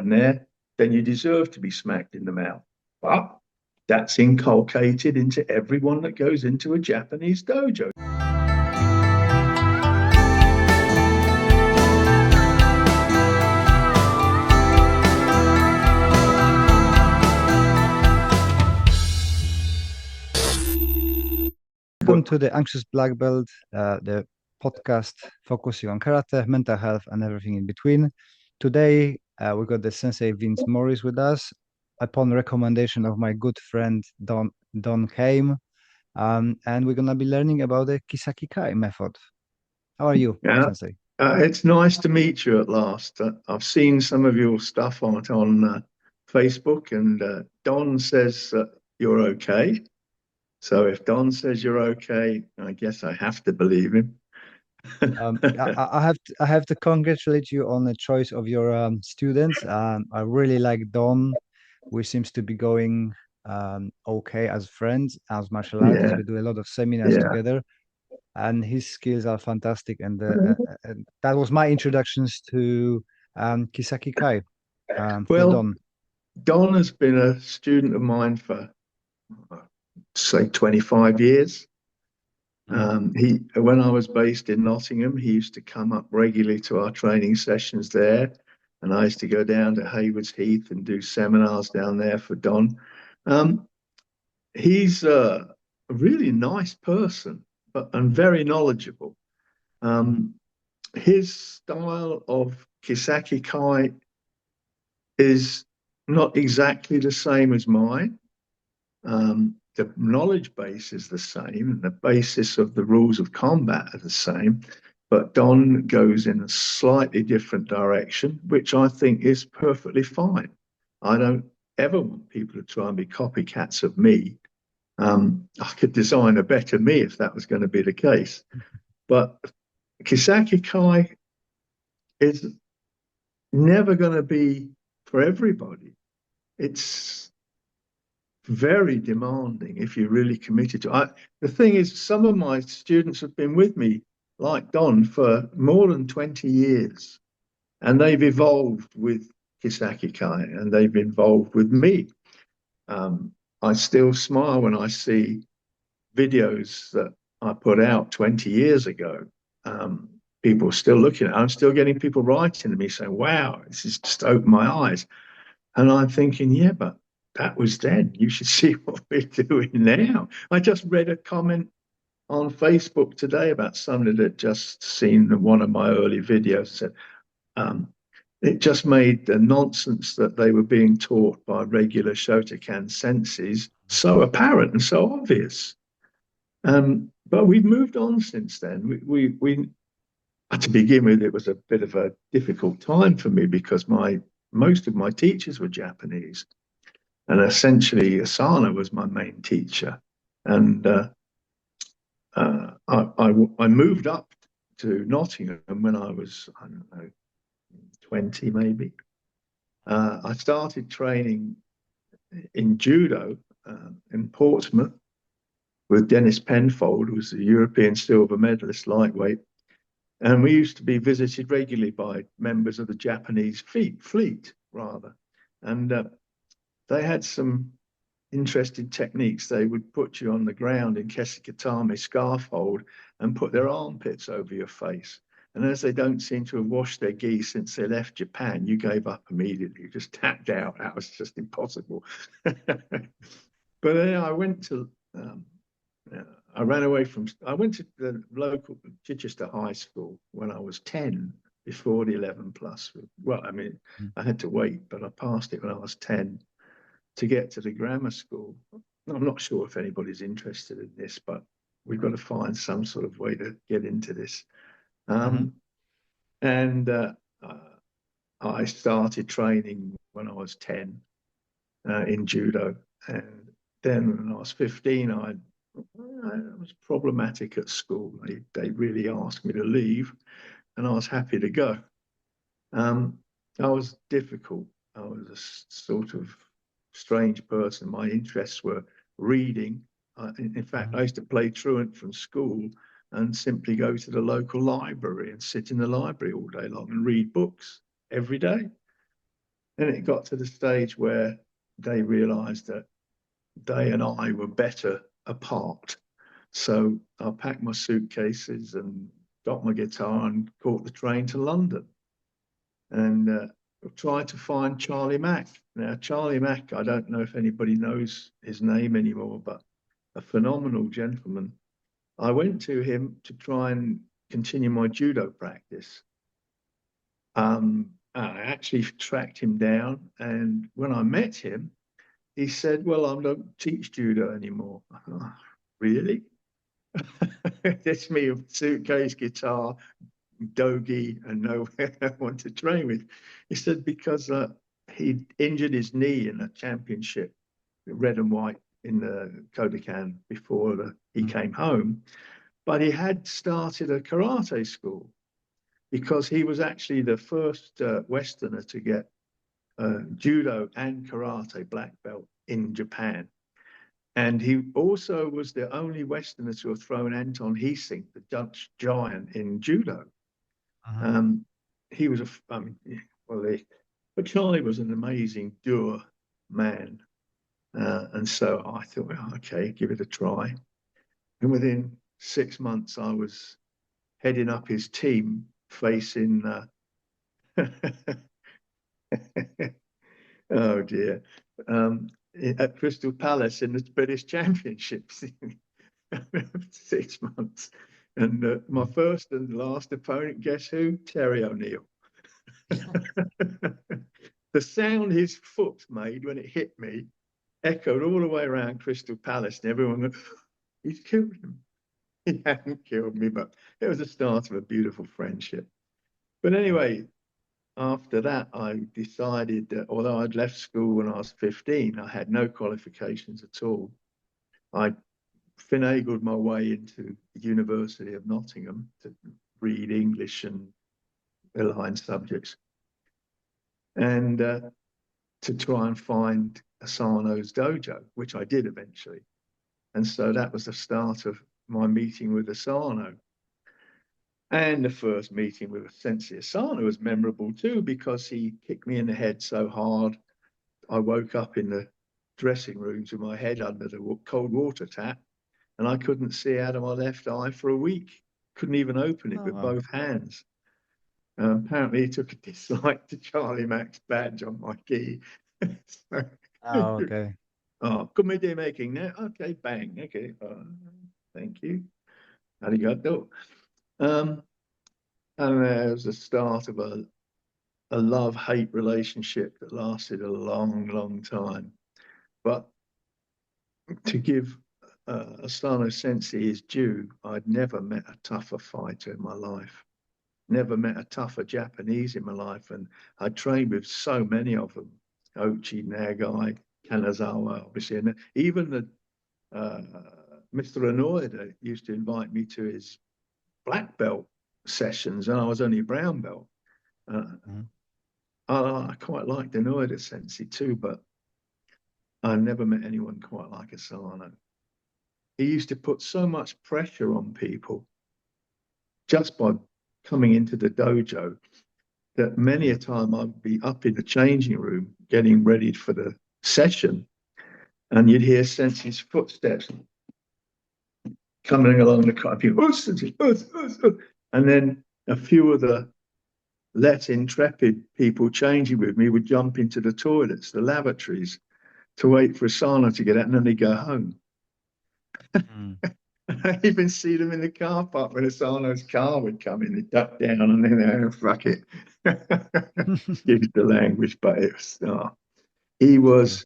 there, then you deserve to be smacked in the mouth. But that's inculcated into everyone that goes into a Japanese dojo. Welcome to the Anxious Black Belt, the podcast focusing on karate, mental health, and everything in between. Today, we got the sensei Vince Morris with us, upon recommendation of my good friend Don came, and we're gonna be learning about the Kissaki Kai method. How are you, sensei? It's nice to meet you at last. I've seen some of your stuff on Facebook, and Don says you're okay. So if Don says you're okay, I guess I have to believe him. I have to congratulate you on the choice of your students. I really like Don. We seems to be going okay as friends, as martial artists. We do a lot of seminars together, and his skills are fantastic. And that was my introductions to Kissaki Kai. Well, Don has been a student of mine for say 25 years. When I was based in Nottingham, he used to come up regularly to our training sessions there, and I used to go down to Haywards Heath and do seminars down there for Don. He's a really nice person, and very knowledgeable. His style of Kissaki Kai is not exactly the same as mine. The knowledge base is the same, and the basis of the rules of combat are the same, but Don goes in a slightly different direction, which I think is perfectly fine. I don't ever want people to try and be copycats of me. I could design a better me if that was going to be the case. But Kissaki Kai is never going to be for everybody. It's very demanding if you're really committed to it. The thing is, some of my students have been with me, like Don, for more than 20 years, and they've evolved with Kissaki Kai, and they've evolved with me. I still smile when I see videos that I put out 20 years ago. People are still looking at it. I'm still getting people writing to me saying, wow, this has just opened my eyes. And I'm thinking, yeah, but that was then. You should see what we're doing now. I just read a comment on Facebook today about somebody that just seen one of my early videos. Said it just made the nonsense that they were being taught by regular Shotokan senseis so apparent and so obvious. But we've moved on since then. We to begin with, it was a bit of a difficult time for me because most of my teachers were Japanese. And essentially, Asana was my main teacher. And I moved up to Nottingham when I was, I don't know, 20 maybe. I started training in judo in Portsmouth with Dennis Penfold, who was the European silver medalist lightweight. And we used to be visited regularly by members of the Japanese fleet, rather. And they had some interesting techniques. They would put you on the ground in kesikatame scarf hold and put their armpits over your face. And as they don't seem to have washed their gi since they left Japan, you gave up immediately. You just tapped out. That was just impossible. But then I went to, I went to the local Chichester High School when I was 10, before the 11 plus. Well, I mean, I had to wait, but I passed it when I was 10 to get to the grammar school. I'm not sure if anybody's interested in this, but we've got to find some sort of way to get into this. And I started training when I was 10 in judo. And then when I was 15, I was problematic at school. They really asked me to leave, and I was happy to go. I was difficult. I was a sort of strange person. My interests were reading. In fact, I used to play truant from school and simply go to the local library and sit in the library all day long and read books every day. And it got to the stage where they realized that they and I were better apart. So I packed my suitcases and got my guitar and caught the train to London and tried to find Charlie Mack. Now, Charlie Mack, I don't know if anybody knows his name anymore, but a phenomenal gentleman. I went to him to try and continue my judo practice. I actually tracked him down, and when I met him, he said, "Well, I don't teach judo anymore." Oh, really? That's me, a suitcase, guitar, dogi, and nowhere I want to train with. He said because he injured his knee in a championship, red and white in the Kodokan before he came home, but he had started a karate school because he was actually the first Westerner to get judo and karate black belt in Japan. And he also was the only Westerner to have thrown Anton Heesink, the Dutch giant in judo. He was but Charlie was an amazing doer man. And so I thought, well, okay, give it a try. And within 6 months, I was heading up his team facing, oh dear, at Crystal Palace in the British Championships. 6 months. And my first and last opponent, guess who? Terry O'Neill. The sound his foot made when it hit me echoed all the way around Crystal Palace, and everyone went, he's killed him. He hadn't killed me, but it was the start of a beautiful friendship. But anyway, after that, I decided that although I'd left school when I was 15, I had no qualifications at all. I finagled my way into the University of Nottingham to read English and aligned subjects, and to try and find Asano's dojo, which I did eventually. And so that was the start of my meeting with Asano. And the first meeting with Sensei Asano was memorable too, because he kicked me in the head so hard, I woke up in the dressing rooms with my head under the cold water tap, and I couldn't see out of my left eye for a week. Couldn't even open it with both hands. Apparently, he took a dislike to Charlie Mack's badge on my gi. So, Okay. oh, comedy making now. Okay, bang. Okay, thank you. Arigato. And there was the start of a love-hate relationship that lasted a long, long time. But to give Asano Sensei his due, I'd never met a tougher fighter in my life. Never met a tougher Japanese in my life. And I trained with so many of them. Ochi, Nagai, Kanazawa, obviously. And even the Mr. Inoue used to invite me to his black belt sessions, and I was only brown belt. I quite liked Inoue Sensei too, but I never met anyone quite like Asano. He used to put so much pressure on people just by coming into the dojo that many a time I'd be up in the changing room getting ready for the session, and you'd hear Sensei's footsteps coming along the carpet, and then a few of the less intrepid people changing with me would jump into the toilets, the lavatories, to wait for Asano to get out, and then they go home. I even see them in the car park when Asano's car would come in, they'd duck down and then, oh, fuck it. Excuse the language, but it was, he was,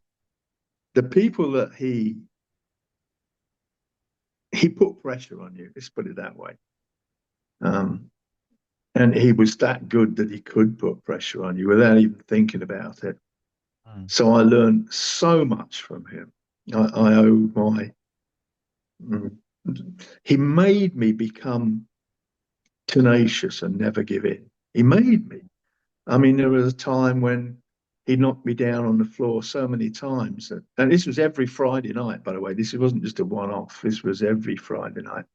the people that he put pressure on you, let's put it that way. And he was that good that he could put pressure on you without even thinking about it. So I learned so much from him. I owe my, he made me become tenacious and never give in. He made me. I mean, there was a time when he knocked me down on the floor so many times. And this was every Friday night, by the way. This wasn't just a one-off. This was every Friday night.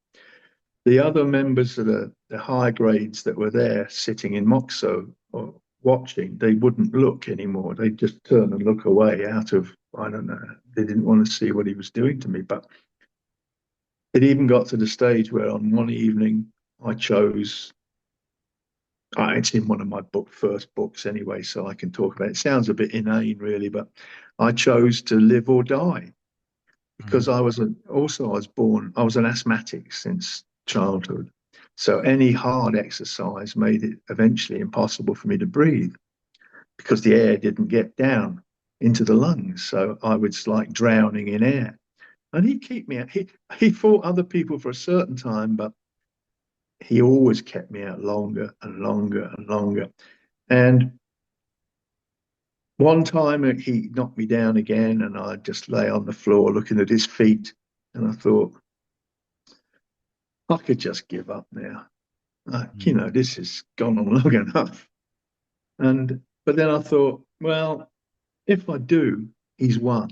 The other members of the higher grades that were there sitting in Moxo, or watching, they wouldn't look anymore. They'd just turn and look away out of, I don't know, they didn't want to see what he was doing to me. But it even got to the stage where on one evening I chose, it's in one of my first books anyway, so I can talk about it. It sounds a bit inane, really, but I chose to live or die because I was born, I was an asthmatic since childhood. So any hard exercise made it eventually impossible for me to breathe because the air didn't get down into the lungs. So I was like drowning in air. And he'd keep me out. He fought other people for a certain time, but he always kept me out longer and longer and longer. And one time he knocked me down again, and I just lay on the floor looking at his feet. And I thought, I could just give up now. This has gone on long enough. But then I thought, well, if I do, he's won.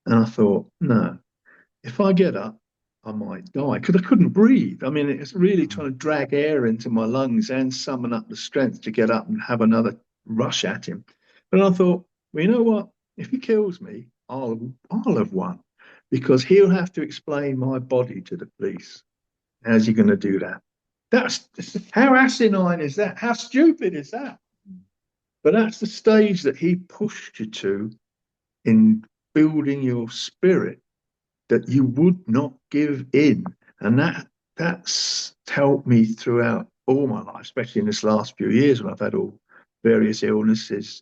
And I thought, no, if I get up, I might die because I couldn't breathe. I mean, it's really trying to drag air into my lungs and summon up the strength to get up and have another rush at him. But I thought, well, you know what? If he kills me, I'll have won because he'll have to explain my body to the police. How's he going to do that? That's how asinine is that? How stupid is that? But that's the stage that he pushed you to in building your spirit, that you would not give in. And that's helped me throughout all my life, especially in this last few years when I've had all various illnesses,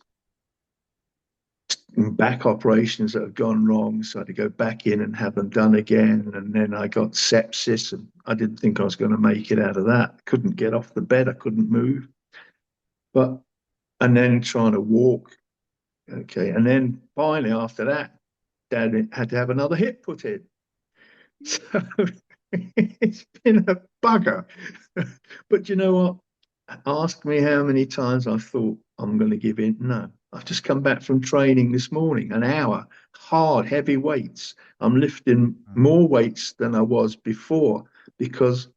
back operations that have gone wrong. So I had to go back in and have them done again. And then I got sepsis, and I didn't think I was going to make it out of that. Couldn't get off the bed. I couldn't move. And then trying to walk. Okay. And then finally, after that, Dad had to have another hip put in. So it's been a bugger. But you know what? Ask me how many times I thought I'm going to give in. No, I've just come back from training this morning, an hour, hard, heavy weights. I'm lifting more weights than I was before because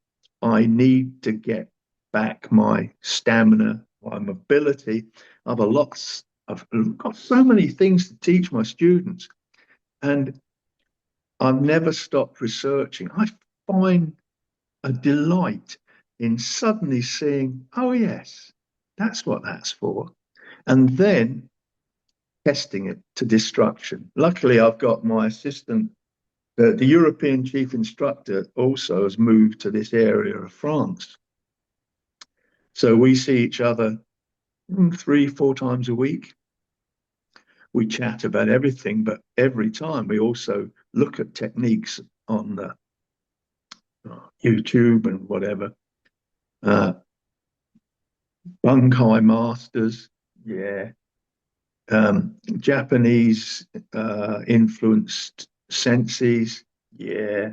I need to get back my stamina, my mobility. I've got so many things to teach my students. And I've never stopped researching. I find a delight in suddenly seeing, oh, yes, that's what that's for. And then testing it to destruction. Luckily, I've got my assistant, the European chief instructor, also has moved to this area of France. So we see each other 3-4 times a week. We chat about everything, but every time we also look at techniques on the YouTube and whatever. Bunkai masters, yeah. Japanese influenced senseis, yeah.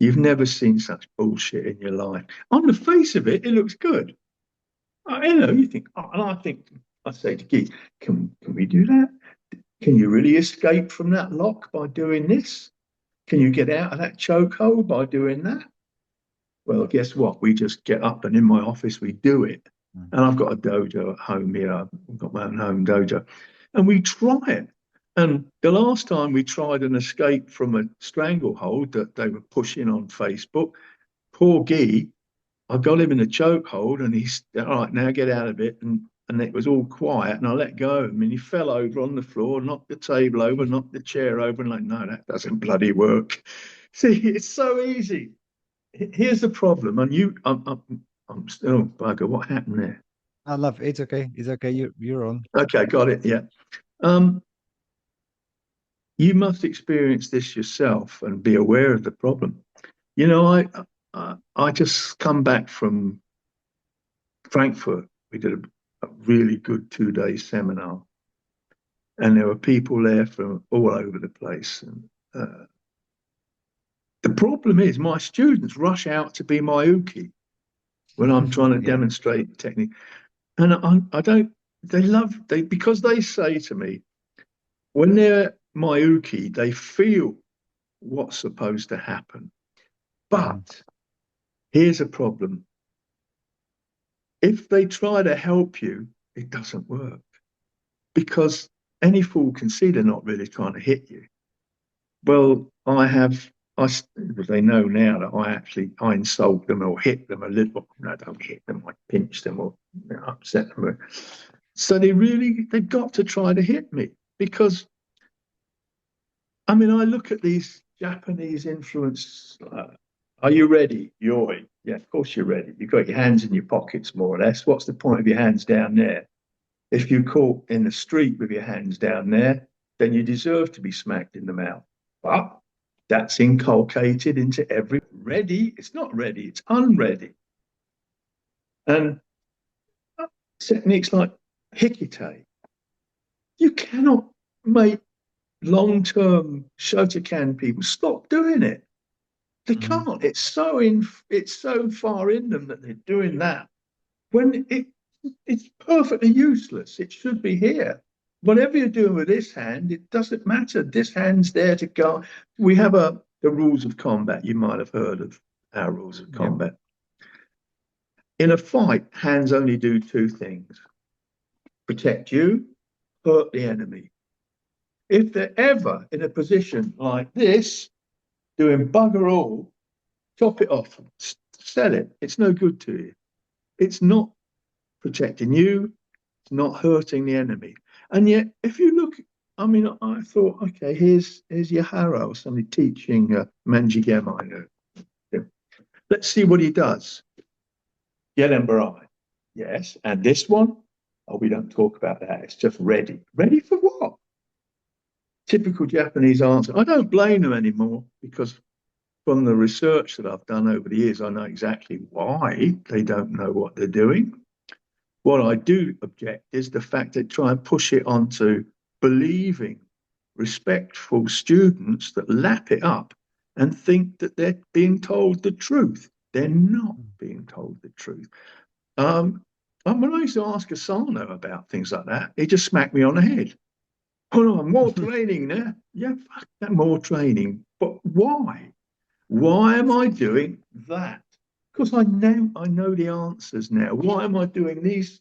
You've never seen such bullshit in your life. On the face of it, it looks good. You think, and I say to Keith, can we do that? Can you really escape from that lock by doing this? Can you get out of that chokehold by doing that? Well, guess what? We just get up and in my office, we do it. And I've got a dojo at home here. I've got my own home dojo. And we try it. And the last time we tried an escape from a stranglehold that they were pushing on Facebook, poor Guy, I got him in a chokehold and he's, all right, now get out of it. And it was all quiet and I let go of him and he fell over on the floor, knocked the table over, knocked the chair over, and like, no, that doesn't bloody work. See, it's so easy. Here's the problem. And I'm still bugger. What happened there? I love it. It's okay. It's okay. You're on. Okay, got it. Yeah. You must experience this yourself and be aware of the problem. You know, I just come back from Frankfurt. We did a really good 2-day seminar, and there were people there from all over the place. And the problem is, my students rush out to be my uke when I'm trying to demonstrate technique, and I don't. Because they say to me, when they're my uke, they feel what's supposed to happen. But here's a problem. If they try to help you, it doesn't work, because any fool can see they're not really trying to hit you. Well, they know now that I insult them or hit them a little. No, I don't hit them. I pinch them or upset them. So they've got to try to hit me, because, I mean, I look at these Japanese influence. Are you ready? Yoi. Yeah, of course you're ready. You've got your hands in your pockets, more or less. What's the point of your hands down there? If you're caught in the street with your hands down there, then you deserve to be smacked in the mouth. But that's inculcated into every ready. It's not ready, it's unready. And techniques like hikite, you cannot make long-term Shotokan people stop doing it. They can't. It's so far in them that they're doing that when it's perfectly useless. It should be here. Whatever you're doing with this hand, it doesn't matter. This hand's there to go. We have the rules of combat. You might have heard of our rules of combat. In a fight, hands only do two things: protect you, hurt the enemy. If they're ever in a position like this, doing bugger all, chop it off, sell it. It's no good to you. It's not protecting you. It's not hurting the enemy. And yet, if you look, I mean, I thought, okay, here's Yahara, somebody teaching Manjigema. Let's see what he does. Yelenbarai. Yes. And this one? Oh, we don't talk about that. It's just ready. Ready for what? Typical Japanese answer. I don't blame them anymore, because from the research that I've done over the years, I know exactly why they don't know what they're doing. What I do object is the fact that try and push it onto believing, respectful students that lap it up and think that they're being told the truth. They're not being told the truth. When I used to ask Asano about things like that, he just smacked me on the head. Oh no, more training now. Yeah, fuck that, more training. But why? Why am I doing that? Because I know the answers now. Why am I doing these?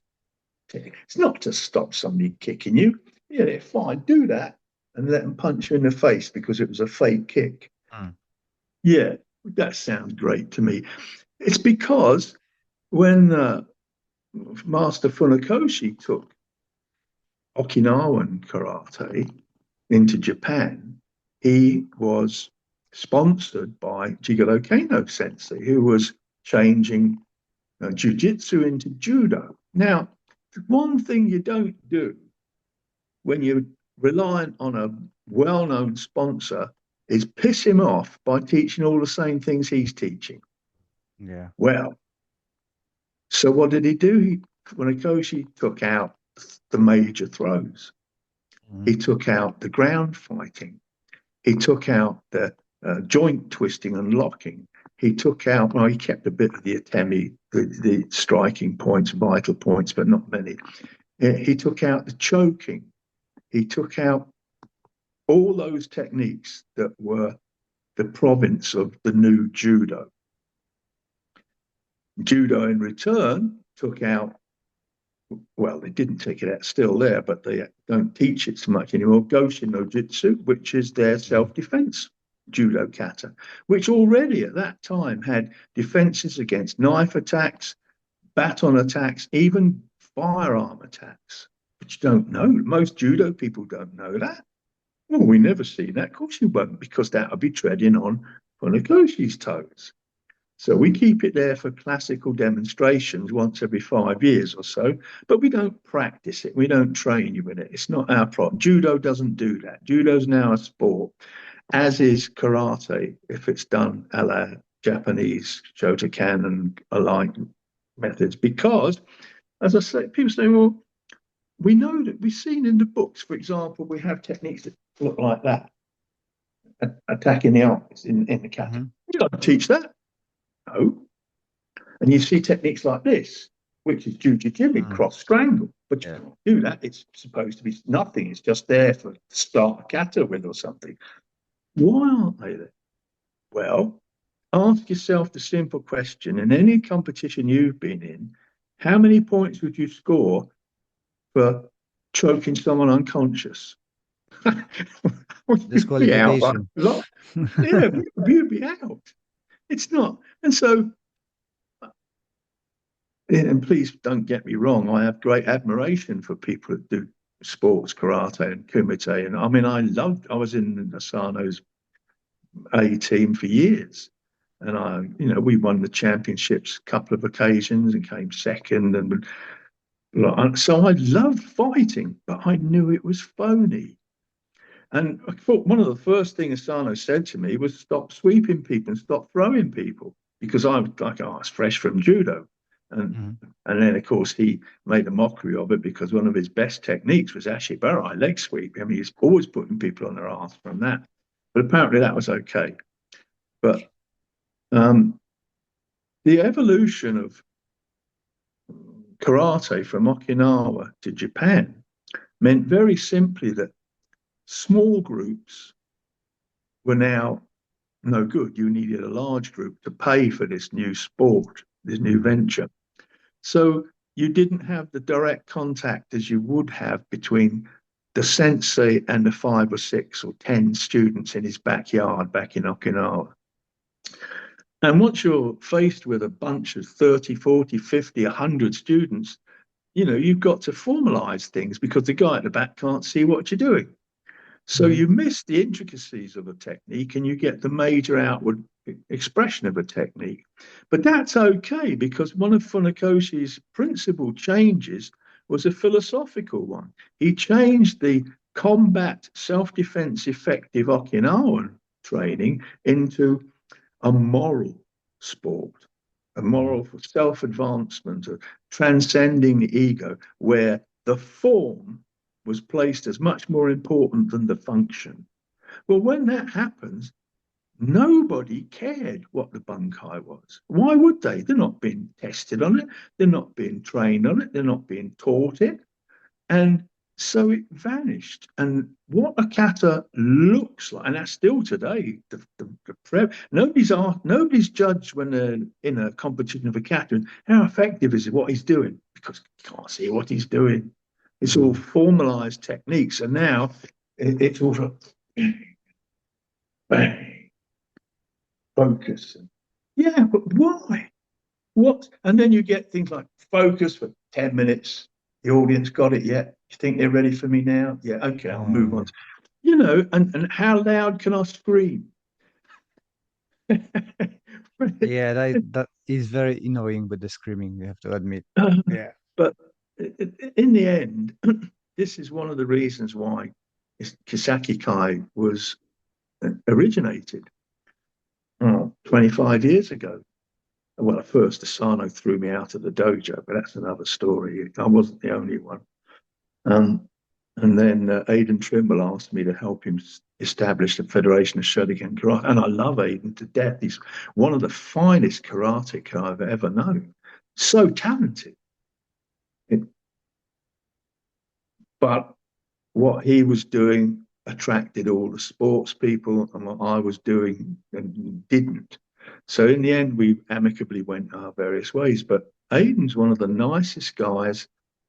It's not to stop somebody kicking you. Yeah, fine, do that and let them punch you in the face because it was a fake kick. Yeah, that sounds great to me. It's because when Master Funakoshi took Okinawan karate into Japan, he was sponsored by Jigoro Kano sensei, who was changing jiu-jitsu into judo. Now, one thing you don't do when you're reliant on a well-known sponsor is piss him off by teaching all the same things he's teaching. Yeah. Well, so what did he do? Funakoshi took out the major throws. He took out the ground fighting. He took out the joint twisting and locking. He took out, well, he kept a bit of the atemi, the striking points, vital points, but not many. He took out the choking. He took out all those techniques that were the province of the new judo. Judo, in return, took out, well, they didn't take it out, still there, but they don't teach it so much anymore, Goshin no Jitsu, which is their self-defense judo kata, which already at that time had defenses against knife attacks, baton attacks, even firearm attacks, which you don't know. Most judo people don't know that. Well, we never see that. Of course you won't, because that would be treading on Funakoshi's toes. So we keep it there for classical demonstrations once every 5 years or so, but we don't practice it. We don't train you in it. It's not our problem. Judo doesn't do that. Judo's now a sport, as is karate, if it's done a la Japanese Shotokan and alike methods. Because, as I say, people say, well, we know that we've seen in the books, for example, we have techniques that look like that, attacking the eyes in the kata. We don't teach that. No. And you see techniques like this, which is jujitsu, cross strangle, but you can't do that. It's supposed to be nothing. It's just there for start a kata with or something. Why aren't they there? Well, ask yourself the simple question in any competition you've been in: how many points would you score for choking someone unconscious? You'd be out by Disqualification. a lot. Yeah, you'd be out. It's not. And so, and please don't get me wrong, I have great admiration for people that do sports, karate and kumite. And I mean, I was in Asano's A team for years. And we won the championships a couple of occasions and came second. And so I loved fighting, but I knew it was phony. And I thought one of the first things Asano said to me was stop sweeping people and stop throwing people, because I was like, oh, I was fresh from judo. And Mhm. and then of course he made a mockery of it, because one of his best techniques was ashibarai, leg sweep. I mean, he's always putting people on their ass from that. But apparently that was okay. But the evolution of karate from Okinawa to Japan meant very simply that small groups were now no good. You needed a large group to pay for this new sport, this new venture. So you didn't have the direct contact as you would have between the sensei and the 5 or 6 or 10 students in his backyard back in Okinawa. And once you're faced with a bunch of 30, 40, 50, 100 students, you've got to formalize things, because the guy at the back can't see what you're doing. So Mhm. you miss the intricacies of a technique and you get the major outward expression of a technique. But that's okay, because one of Funakoshi's principal changes was a philosophical one. He changed the combat self-defense effective Okinawan training into a moral sport, a Mhm. moral for self-advancement, of transcending the ego, where the form was placed as much more important than the function. Well, when that happens, nobody cared what the bunkai was. Why would they? They're not being tested on it. They're not being trained on it. They're not being taught it. And so it vanished. And what a kata looks like, and that's still today, nobody's judged when they're in a competition of a kata, how effective is it, what he's doing, because you can't see what he's doing. It's all Mhm. formalized techniques. And now it's all bang, focus. Yeah, but why? What? And then you get things like focus for 10 minutes. The audience got it yet? You think they're ready for me now? Yeah, okay, I'll move on. And how loud can I scream? Yeah, that is very annoying with the screaming, we have to admit. Yeah. But in the end, this is one of the reasons why Kissaki Kai was originated 25 years ago. Well, at first, Asano threw me out of the dojo, but that's another story. I wasn't the only one. Um, and then Aidan Trimble asked me to help him establish the Federation of Shotokan Karate. And I love Aidan to death. He's one of the finest karateka I've ever known. So talented. It, but what he was doing attracted all the sports people, and what I was doing and didn't. So in the end, we amicably went our various ways. But Aidan's one of the nicest guys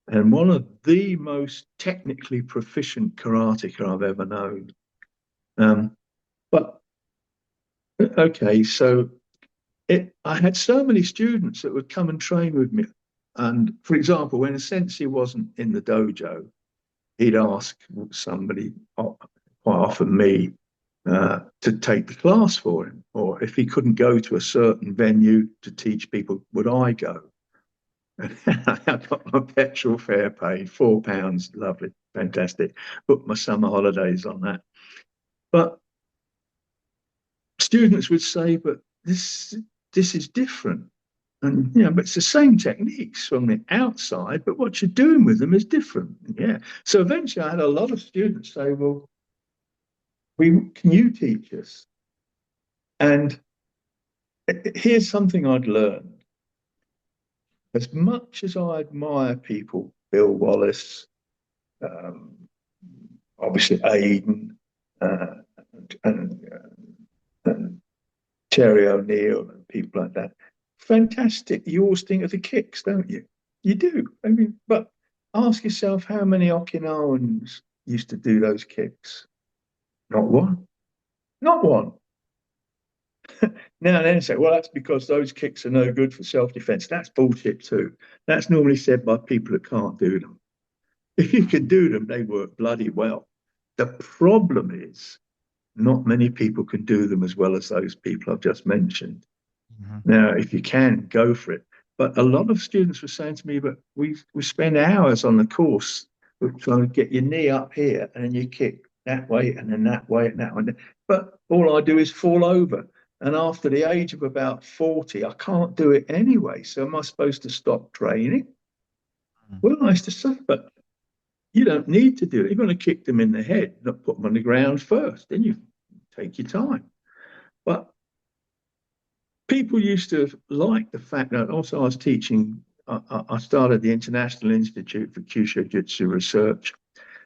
and one of the most technically proficient karateka I've ever known. But okay, so I had so many students that would come and train with me. And for example, when a sensei wasn't in the dojo, he'd ask somebody, quite often me, to take the class for him. Or if he couldn't go to a certain venue to teach people, would I go? I got my petrol fare paid, £4, lovely, fantastic. Booked my summer holidays on that. But students would say, but this is different. And but it's the same techniques from the outside, but what you're doing with them is different. Yeah. So eventually I had a lot of students say, well, can you teach us? And here's something I'd learned. As much as I admire people, Bill Wallace, um, obviously Aiden, uh, and Terry O'Neill and people like that, fantastic. You always think of the kicks, don't you? You do. I mean, but ask yourself how many Okinawans used to do those kicks? Not one. Not one. Now and then say, well, that's because those kicks are no good for self-defense. That's bullshit too. That's normally said by people that can't do them. If you can do them, they work bloody well. The problem is not many people can do them as well as those people I've just mentioned. Mhm. Now, if you can, go for it. But a lot of students were saying to me, but we spend hours on the course trying to get your knee up here and then you kick that way and then that way and that one. But all I do is fall over. And after the age of about 40, I can't do it anyway. So am I supposed to stop training? Mhm. Well, I used to say, but you don't need to do it. You're going to kick them in the head, not put them on the ground first. Then you take your time. But people used to like the fact that also I was teaching. I started the International Institute for Kyushu Jitsu Research,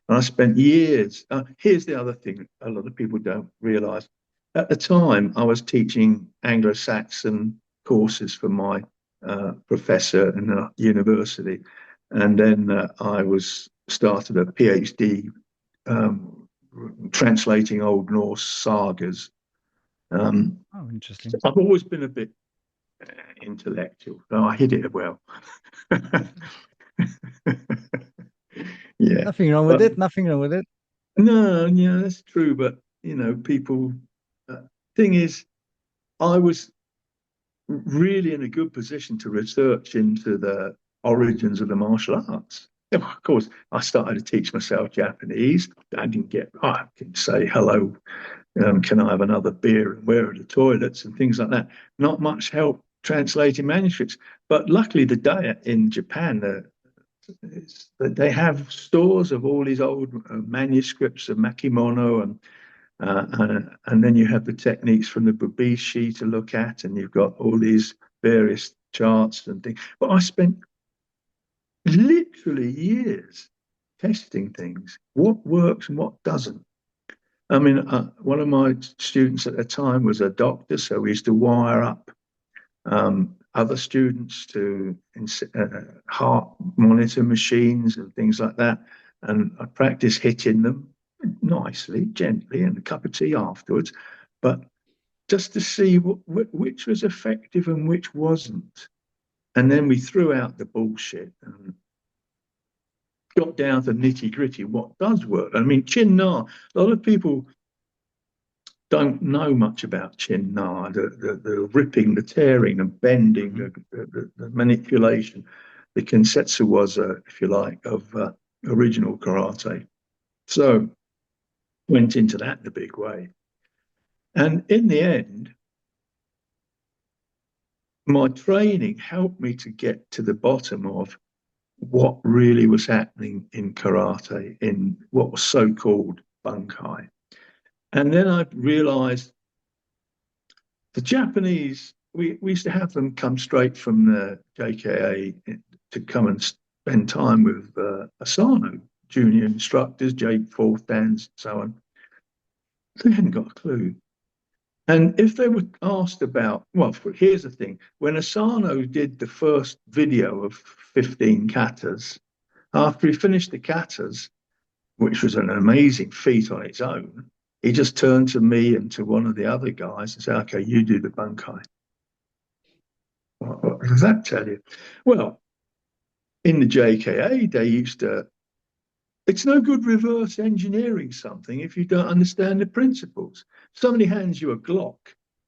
and I spent years. Here's the other thing a lot of people don't realize. At the time, I was teaching Anglo-Saxon courses for my professor in the university, and then I was started a PhD um, translating Old Norse sagas. Oh, interesting. I've always been a bit intellectual. No, I hit it well. Yeah, Nothing wrong with but it. Nothing wrong with it. no, yeah, that's true. But people. Uh, thing is, I was really in a good position to research into the origins of the martial arts. Of course, I started to teach myself Japanese. I didn't get. I can say hello. Can I have another beer? And where are the toilets and things like that? Not much help translating manuscripts. But luckily, the diet in Japan, they have stores of all these old manuscripts of Makimono and then you have the techniques from the Bubishi to look at, and you've got all these various charts and things. But I spent literally years testing things, what works and what doesn't. I mean, one of my students at the time was a doctor, so we used to wire up other students to heart monitor machines and things like that. And I practiced hitting them nicely, gently, and a cup of tea afterwards. But just to see which was effective and which wasn't. And then we threw out the bullshit and got down to nitty gritty what does work. I mean, Chin Na, a lot of people don't know much about Chin Na, the ripping, the tearing, and bending, Mhm. the manipulation, the kensetsu was, if you like, of original karate. So went into that in a big way. And in the end, my training helped me to get to the bottom of what really was happening in karate, in what was so-called bunkai. And then I realized the Japanese, we used to have them come straight from the JKA to come and spend time with Asano, junior instructors, Jake fourth dans, so on. They hadn't got a clue. And if they were asked about, well, here's the thing: when Asano did the first video of 15 katas, after he finished the katas, which was an amazing feat on its own, he just turned to me and to one of the other guys and said, "Okay, you do the bunkai." What does that tell you? Well, in the JKA, they used to. It's no good reverse engineering something if you don't understand the principles. Somebody hands you a Glock,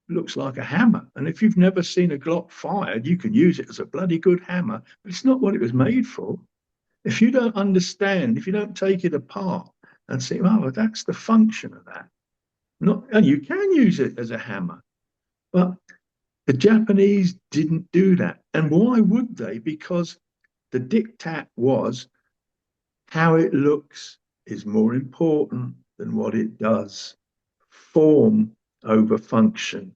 looks like a hammer, and if you've never seen a Glock fired, you can use it as a bloody good hammer, but it's not what it was made for. If you don't understand, if you don't take it apart and say, "Oh, that's the function of that," not, and you can use it as a hammer, but the Japanese didn't do that. And why would they? Because the diktat was how it looks is more important than what it does. Form over function.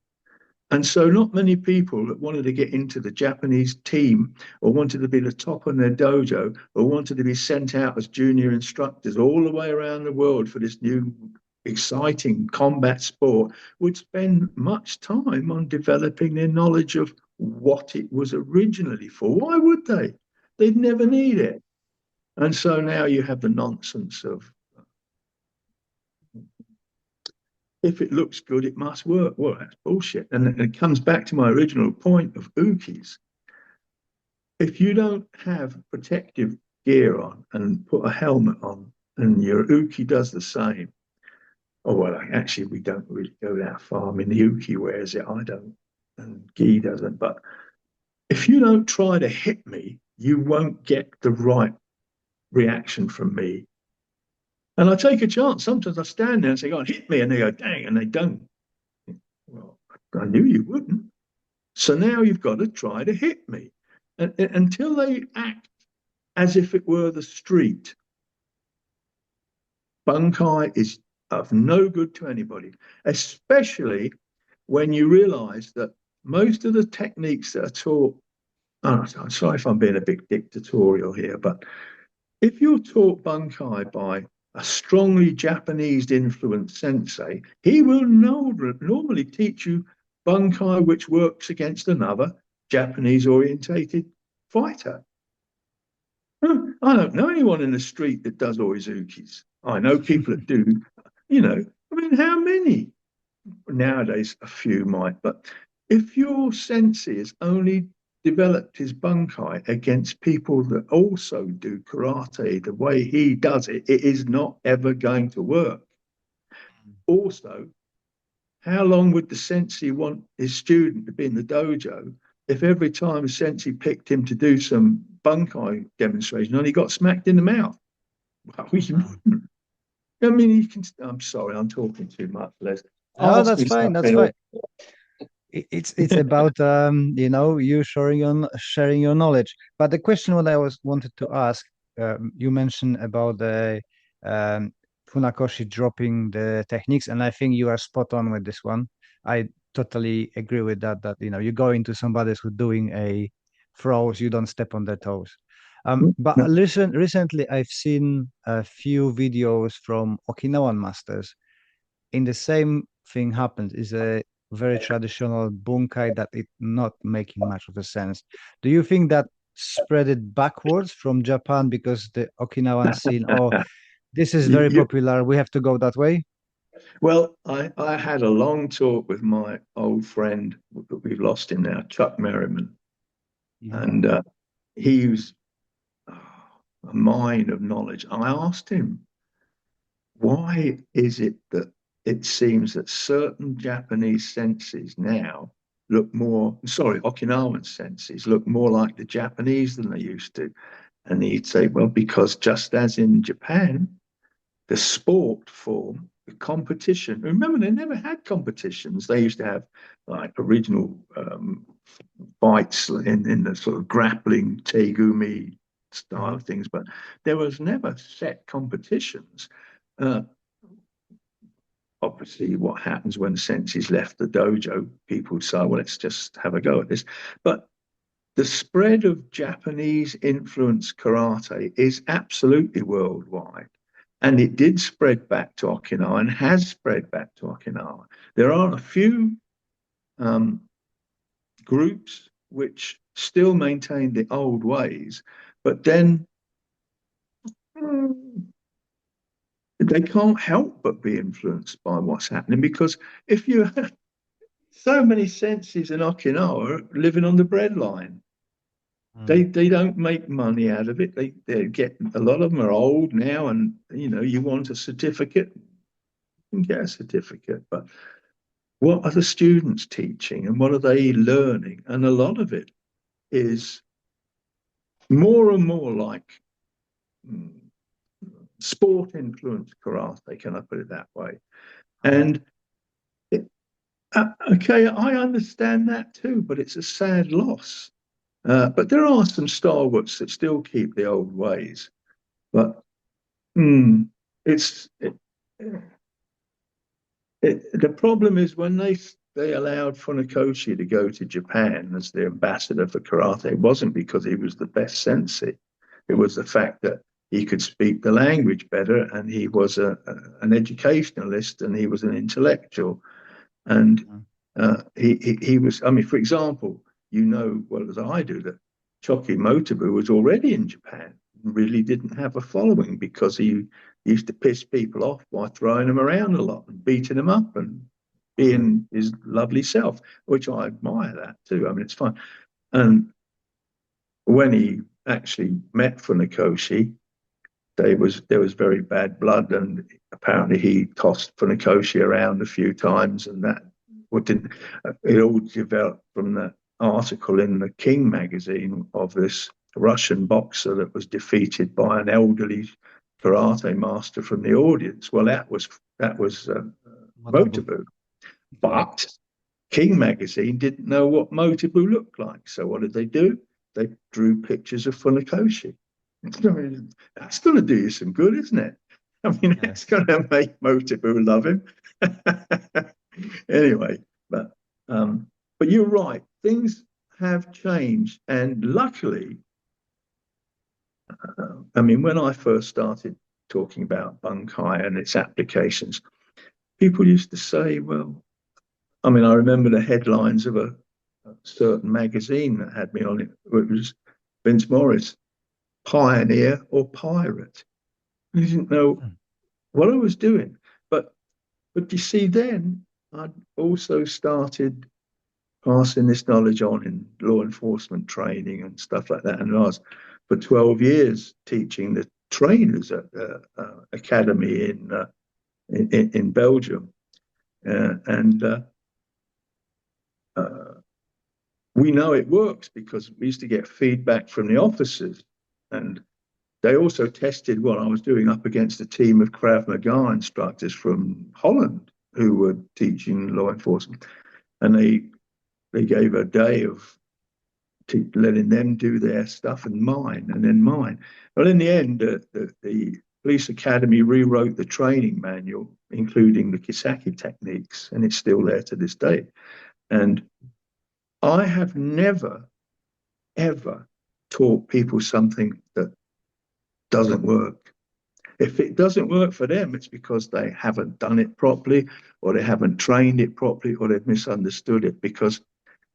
And so, not many people that wanted to get into the Japanese team or wanted to be the top in their dojo or wanted to be sent out as junior instructors all the way around the world for this new exciting combat sport would spend much time on developing their knowledge of what it was originally for. Why would they? they'd never need it. And so now you have the nonsense of, if it looks good, it must work. Well, that's bullshit. And it comes back to my original point of ukis. If you don't have protective gear on and put a helmet on, and your uki does the same, oh, well, actually, we don't really go that far. I mean, the uki wears it, I don't, and gi doesn't. But if you don't try to hit me, you won't get the right reaction from me. And I take a chance. Sometimes I stand there and say, "Go on, hit me," and they go, "Dang," and they don't. Well, I knew you wouldn't. So now you've got to try to hit me. And until they act as if it were the street, bunkai is of no good to anybody, especially when you realize that most of the techniques that are taught, oh, I'm sorry if I'm being a bit dictatorial here, but if you're taught bunkai by a strongly Japanese influenced sensei, he will normally teach you bunkai which works against another Japanese orientated fighter. I don't know anyone in the street that does oizukis. I know people that do, you know, I mean, how many? Nowadays, a few might, but if your sensei has only developed his bunkai against people that also do karate the way he does it, it is not ever going to work. Also, how long would the sensei want his student to be in the dojo if every time a sensei picked him to do some bunkai demonstration and he got smacked in the mouth? Well, he wouldn't. I mean, you can. I'm sorry, I'm talking too much, Les. No, Ask that's me fine. That's something. fine. It's about you sharing your knowledge. But the question what I wanted to ask, you mentioned about the um, Funakoshi dropping the techniques, and I think you are spot on with this one. I totally agree with that. That you go into somebody who's doing a throws, you don't step on their toes. But recently I've seen a few videos from Okinawan masters. In the same thing happens is a very traditional bunkai that it not making much of a sense. Do you think that spread it backwards from Japan because the Okinawan scene, oh, this is very you, popular, we have to go that way? well, I had a long talk with my old friend, we've lost him now, Chuck Merriman, Mhm. and he was a mine of knowledge. I asked him, why is it that it seems that certain Japanese senses now look more, sorry, Okinawan senses look more like the Japanese than they used to? And he'd say, well, because just as in Japan, the sport form, the competition. Remember, they never had competitions. They used to have like original fights in the sort of grappling tegumi style of things, but there was never set competitions. Uh, Obviously, what happens when the senseis left the dojo, people would say, well, let's just have a go at this. But the spread of Japanese influenced karate is absolutely worldwide. And it did spread back to Okinawa and has spread back to Okinawa. There are a few um, groups which still maintain the old ways, but then they can't help but be influenced by what's happening, because if you have so many senses in Okinawa living on the breadline, they don't make money out of it. They get, a lot of them are old now, and you want a certificate, you can get a certificate, but what are the students teaching and what are they learning? And a lot of it is more and more like sport influenced karate, can I put it that way? And okay, I understand that too, but it's a sad loss. But there are some stalwarts that still keep the old ways. But it's the problem is when they allowed Funakoshi to go to Japan as the ambassador for karate, it wasn't because he was the best sensei. It was the fact that he could speak the language better, and he was an educationalist, and he was an intellectual, and he was. I mean, for example, well as I do, that Choki Motobu was already in Japan, really didn't have a following because he used to piss people off by throwing them around a lot and beating them up and being his lovely self, which I admire that too. I mean, it's fun. And when he actually met Funakoshi, there was very bad blood, and apparently he tossed Funakoshi around a few times, and that didn't. It all developed from that article in the King magazine of this Russian boxer that was defeated by an elderly karate master from the audience. Well, that was Motobu, but King magazine didn't know what Motobu looked like. So what did they do? They drew pictures of Funakoshi. That's going to do you some good, isn't it? I mean, it's going to make Motobu love him. Anyway, but you're right. Things have changed, and luckily, I mean, when I first started talking about bunkai and its applications, people used to say, well, I mean, I remember the headlines of a certain magazine that had me on it. It was Vince Morris, pioneer or pirate. I didn't know what I was doing. But you see, then I'd also started passing this knowledge on in law enforcement training and stuff like that. And I was for 12 years teaching the trainers at the academy in Belgium. We know it works because we used to get feedback from the officers, and they also tested what I was doing up against a team of Krav Maga instructors from Holland who were teaching law enforcement, and they gave a day of letting them do their stuff and then mine. Well, in the end, the police academy rewrote the training manual, including the Kissaki techniques, and it's still there to this day. And I have never, ever taught people something that doesn't work. If it doesn't work for them, it's because they haven't done it properly, or they haven't trained it properly, or they've misunderstood it. Because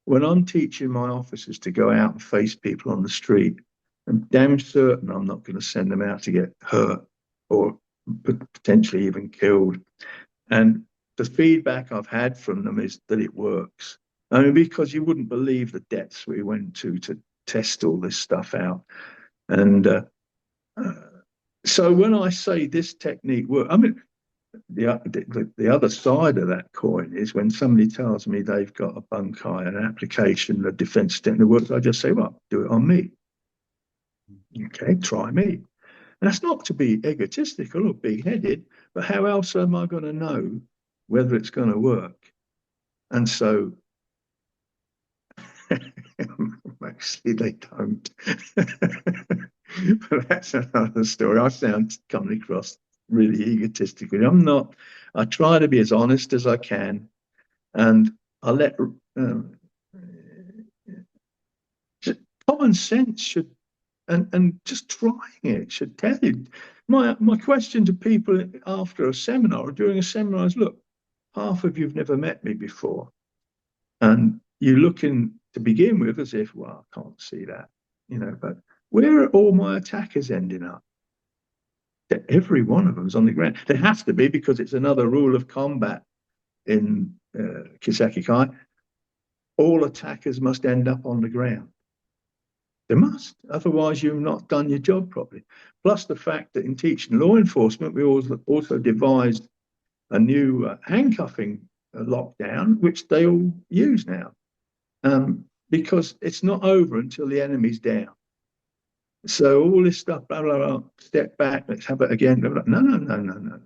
when I'm teaching my officers to go out and face people on the street, I'm damn certain I'm not going to send them out to get hurt or potentially even killed. And the feedback I've had from them is that it works. I mean, because you wouldn't believe the depths we went to test all this stuff out. And so when I say this technique works, I mean, the other side of that coin is when somebody tells me they've got a bunkai, an application, a defense technique works, I just say, well, do it on me. Okay, try me. And that's not to be egotistical or big-headed, but how else am I going to know whether it's going to work? And so mostly they don't. But that's another story. I sound coming across really egotistical. I'm not. I try to be as honest as I can, and I let common sense should, and just trying it should tell you. My question to people after a seminar or during a seminar is, look, half of you've never met me before, and you're looking to begin with as if, well, I can't see that, but where are all my attackers ending up? Every one of them's on the ground. They have to be, because it's another rule of combat in Kissaki Kai. All attackers must end up on the ground. They must, otherwise you've not done your job properly. Plus the fact that in teaching law enforcement, we also devised a new handcuffing lockdown, which they all use now, because it's not over until the enemy's down. So all this stuff, blah, blah, blah, step back, let's have it again. Blah, blah. No.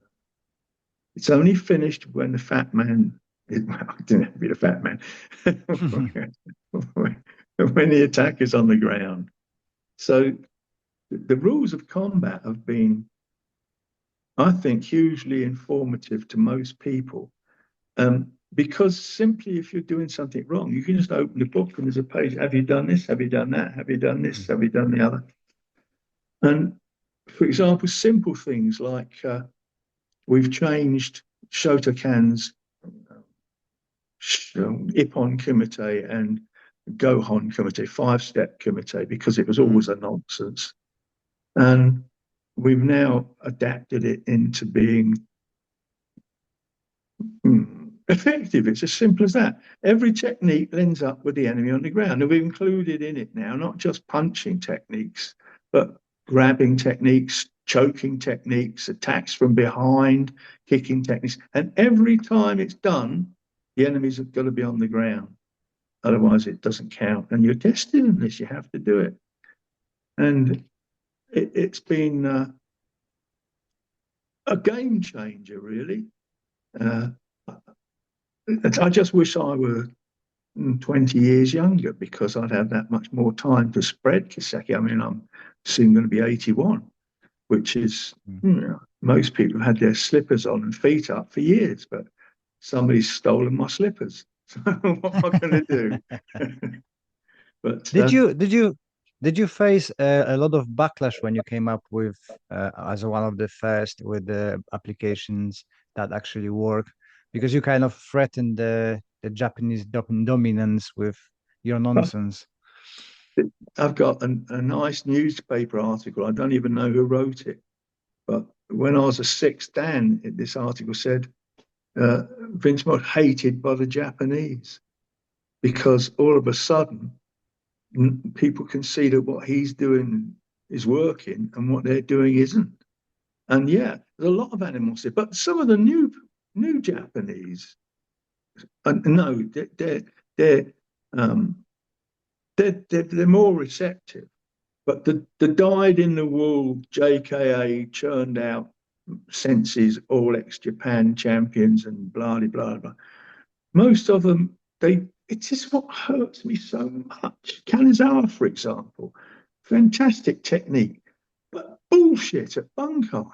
It's only finished when the fat man, well, it didn't have to be the fat man, when the attack is on the ground. So the rules of combat have been, I think, hugely informative to most people. Because simply if you're doing something wrong, you can just open the book and there's a page. Have you done this? Have you done that? Have you done this? Have you done the other? And for example, simple things like we've changed Shotokan's Ippon Kumite and Gohon Kumite, 5-step Kumite, because it was Mhm. always a nonsense. And we've now adapted it into being effective. It's as simple as that. Every technique ends up with the enemy on the ground. And we've included in it now not just punching techniques, but grabbing techniques, choking techniques, attacks from behind, kicking techniques. And every time it's done, the enemies have got to be on the ground. Otherwise, it doesn't count. And you're tested in this. You have to do it. And it's been a game changer, really. Uh, I just wish I were 20 years younger, because I'd have that much more time to spread Kissaki. I mean, I'm soon going to be 81, which is, Mm. most people have had their slippers on and feet up for years, but somebody's stolen my slippers. So what am I going to do? But Did you did you did you face a lot of backlash when you came up with as one of the first with the applications that actually work? Because you kind of threatened the Japanese dominance with your nonsense. I've got a nice newspaper article. I don't even know who wrote it, but when I was a sixth Dan, this article said Vince was hated by the Japanese, because all of a sudden people can see that what he's doing is working and what they're doing isn't. And yeah, there's a lot of animosity, but some of the new Japanese, no, they're um, they're more receptive. But the dyed in the wool JKA churned out senses, all ex Japan champions, and blah blah blah. Most of them, it's just what hurts me so much. Kanazawa, for example, fantastic technique, but bullshit at bunkai.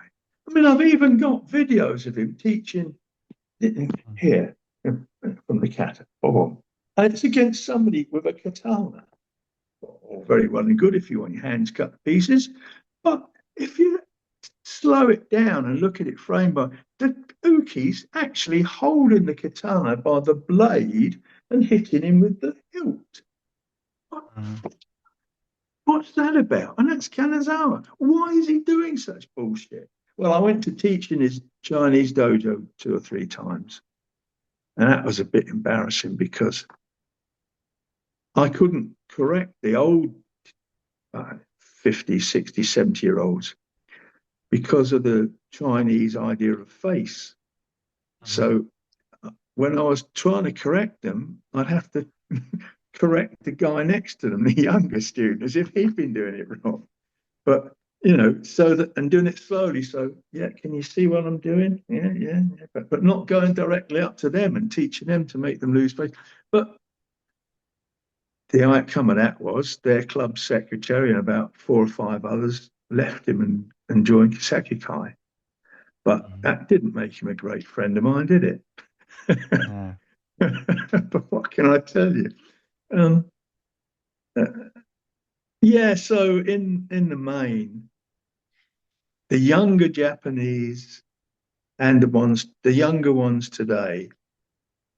I mean, I've even got videos of him teaching here from the kata. Oh, and it's against somebody with a katana. All very well and good if you want your hands cut to pieces, but if you slow it down and look at it frame by, the Uki's actually holding the katana by the blade and hitting him with the hilt. Mhm. What's that about? And that's Kanazawa. Why is he doing such bullshit? Well, I went to teach in his Chinese dojo 2 or 3 times, and that was a bit embarrassing, because I couldn't correct the old 50, 60, 70-year-olds because of the Chinese idea of face. Mhm. So when I was trying to correct them, I'd have to correct the guy next to them, the younger student, as if he'd been doing it wrong. But so that, and doing it slowly. So yeah, can you see what I'm doing? Yeah. But not going directly up to them and teaching them to make them lose face. But the outcome of that was their club secretary and about 4 or 5 others left him and joined Kissaki Kai. But Mhm. that didn't make him a great friend of mine, did it? Yeah. But what can I tell you? Um, uh, yeah, so in the main, the younger Japanese and the younger ones today,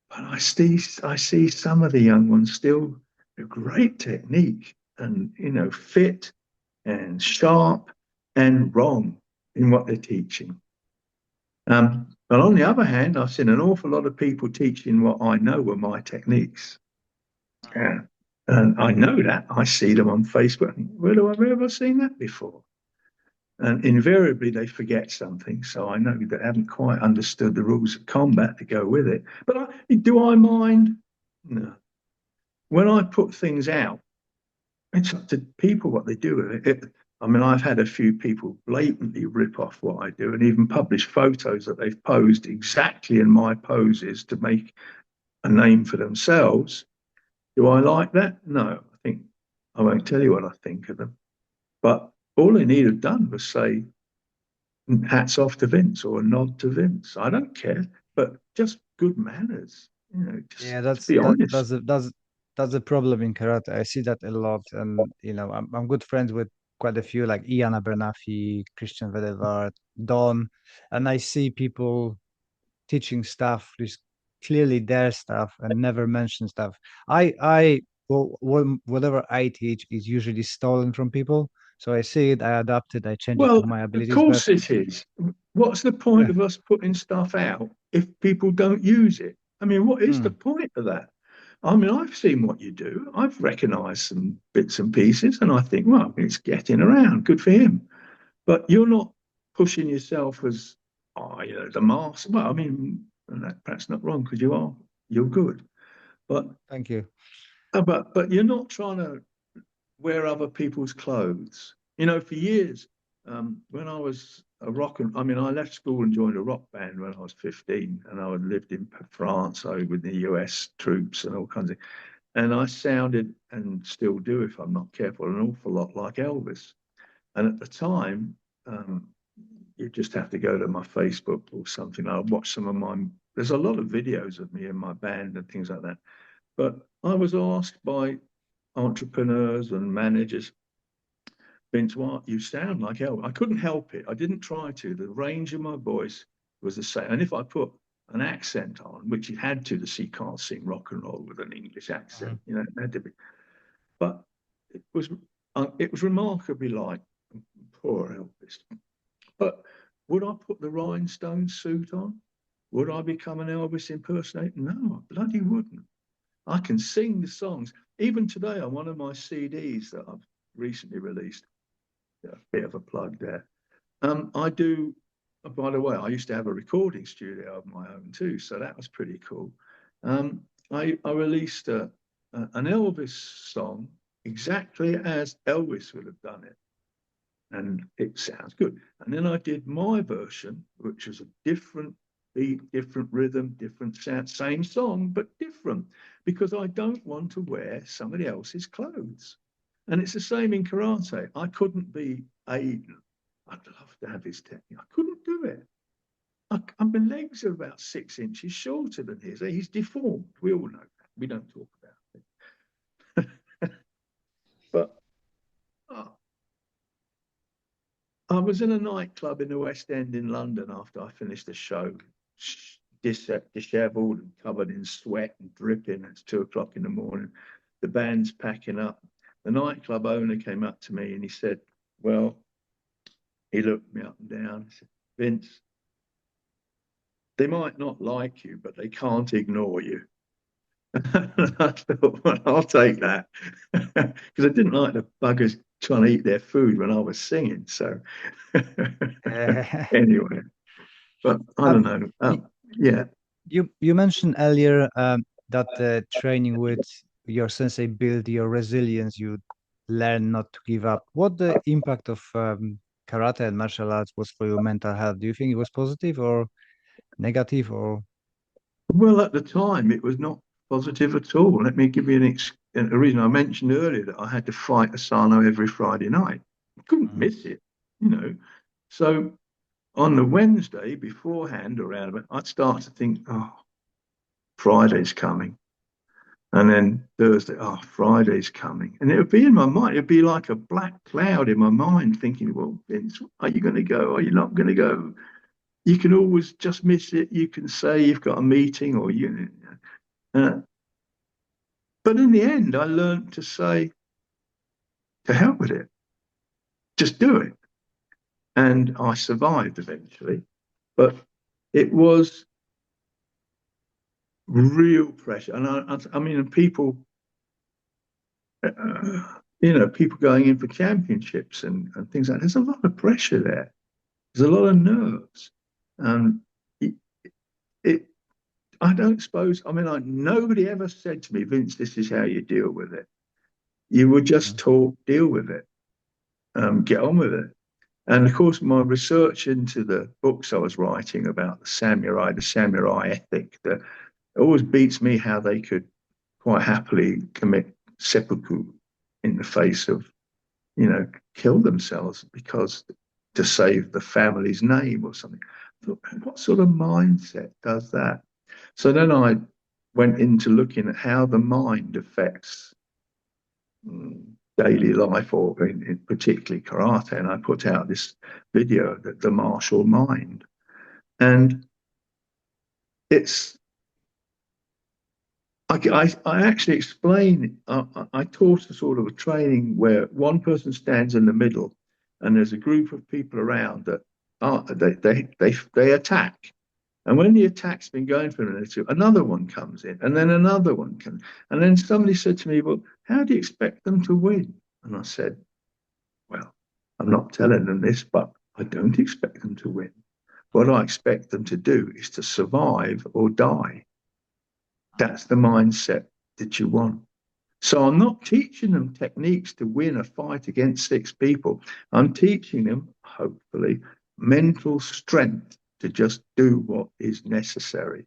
but I see some of the young ones still a great technique, and fit and sharp and wrong in what they're teaching. But on the other hand, I've seen an awful lot of people teaching what I know were my techniques. Yeah. And I know that. I see them on Facebook. Where have I seen that before? And invariably, they forget something. So I know they haven't quite understood the rules of combat to go with it. But do I mind? No. When I put things out, it's up to people what they do with it. I mean, I've had a few people blatantly rip off what I do and even publish photos that they've posed exactly in my poses to make a name for themselves. Do I like that? No. I won't tell you what I think of them. But all they need have done was say, hats off to Vince, or a nod to Vince. I don't care, but just good manners. Just Yeah, to be honest. that's a problem in karate. I see that a lot, and I'm good friends with quite a few, like Ian Abernathy, Christian Vedevard, Don, and I see people teaching stuff is clearly their stuff and never mention stuff. I whatever I teach is usually stolen from people. So I see it, I adapt it, I change it Well, to my of abilities. But course it is. What's the point yeah, of us putting stuff out if people don't use it? I mean, what is the mm, point of that? I mean, I've seen what you do. I've recognized some bits and pieces, and I think, well, it's getting around. Good for him. But you're not pushing yourself as, oh, the master. Well, I mean, and that's not wrong because you're good. But thank you. but you're not trying to wear other people's clothes. For years, when I was I mean, I left school and joined a rock band when I was 15, and I lived in France, with the US troops and all kinds of. And I sounded, and still do if I'm not careful, an awful lot like Elvis. And at the time, you just have to go to my Facebook or something. I watch some of mine. There's a lot of videos of me and my band and things like that. But I was asked by entrepreneurs and managers, Vince, what you sound like Elvis. I couldn't help it. I didn't try to. The range of my voice was the same. And if I put an accent on, which you had to see, can't sing rock and roll with an English accent, Mhm. it had to be. But it was remarkably like poor Elvis. But would I put the rhinestone suit on? Would I become an Elvis impersonator? No, I bloody wouldn't. I can sing the songs. Even today on one of my CDs that I've recently released, a bit of a plug there. I do, by the way, I used to have a recording studio of my own too, so that was pretty cool. I released an Elvis song exactly as Elvis would have done it, and it sounds good. And then I did my version, which was a different beat, different rhythm, different sound, same song, but different, because I don't want to wear somebody else's clothes. And it's the same in karate. I couldn't be Aiden. I'd love to have his technique. I couldn't do it. My legs are about 6 inches shorter than his. He's deformed. We all know that. We don't talk about it. But uh, I was in a nightclub in the West End in London after I finished the show, disheveled and covered in sweat and dripping. It's 2 o'clock in the morning. The band's packing up. The nightclub owner came up to me and he said, well, he looked me up and down. He said, Vince, they might not like you, but they can't ignore you. And I thought, well, I'll take that. Because I didn't like the buggers trying to eat their food when I was singing. So anyway, but I don't um, know. y- Yeah. you mentioned earlier that training with your sensei build your resilience. You learn not to give up. What the impact of karate and martial arts was for your mental health? Do you think it was positive or negative or? Well, at the time, it was not positive at all. Let me give you a reason. I mentioned earlier that I had to fight Asano every Friday night. I couldn't Mhm. miss it, you know. So on the Wednesday beforehand, around about, I'd start to think, oh, Friday's coming. And then Thursday, oh, Friday's coming. And it would be in my mind, it'd be like a black cloud in my mind, thinking, well, Vince, are you going to go? Are you not going to go? You can always just miss it. You can say you've got a meeting or you. But in the end, I learned to say, to hell with it, just do it. And I survived eventually. But it was real pressure. And I mean, people going in for championships and things like that. There's a lot of pressure there. There's a lot of nerves. And it, it I don't suppose, I mean, nobody ever said to me, Vince, this is how you deal with it. You were just Mhm. taught, deal with it, get on with it. And of course, my research into the books I was writing about the samurai ethic, it always beats me how they could quite happily commit seppuku in the face of, kill themselves because to save the family's name or something. I thought, what sort of mindset does that? So then I went into looking at how the mind affects daily life, or in particularly karate. And I put out this video, the martial mind, and it's I actually explain. I taught a sort of a training where one person stands in the middle, and there's a group of people around that they attack. And when the attack's been going for a minute or two, another one comes in, and then another one comes. And then somebody said to me, "Well, how do you expect them to win?" And I said, "Well, I'm not telling them this, but I don't expect them to win. What I expect them to do is to survive or die. That's the mindset that you want." So I'm not teaching them techniques to win a fight against six people. I'm teaching them, hopefully, mental strength to just do what is necessary.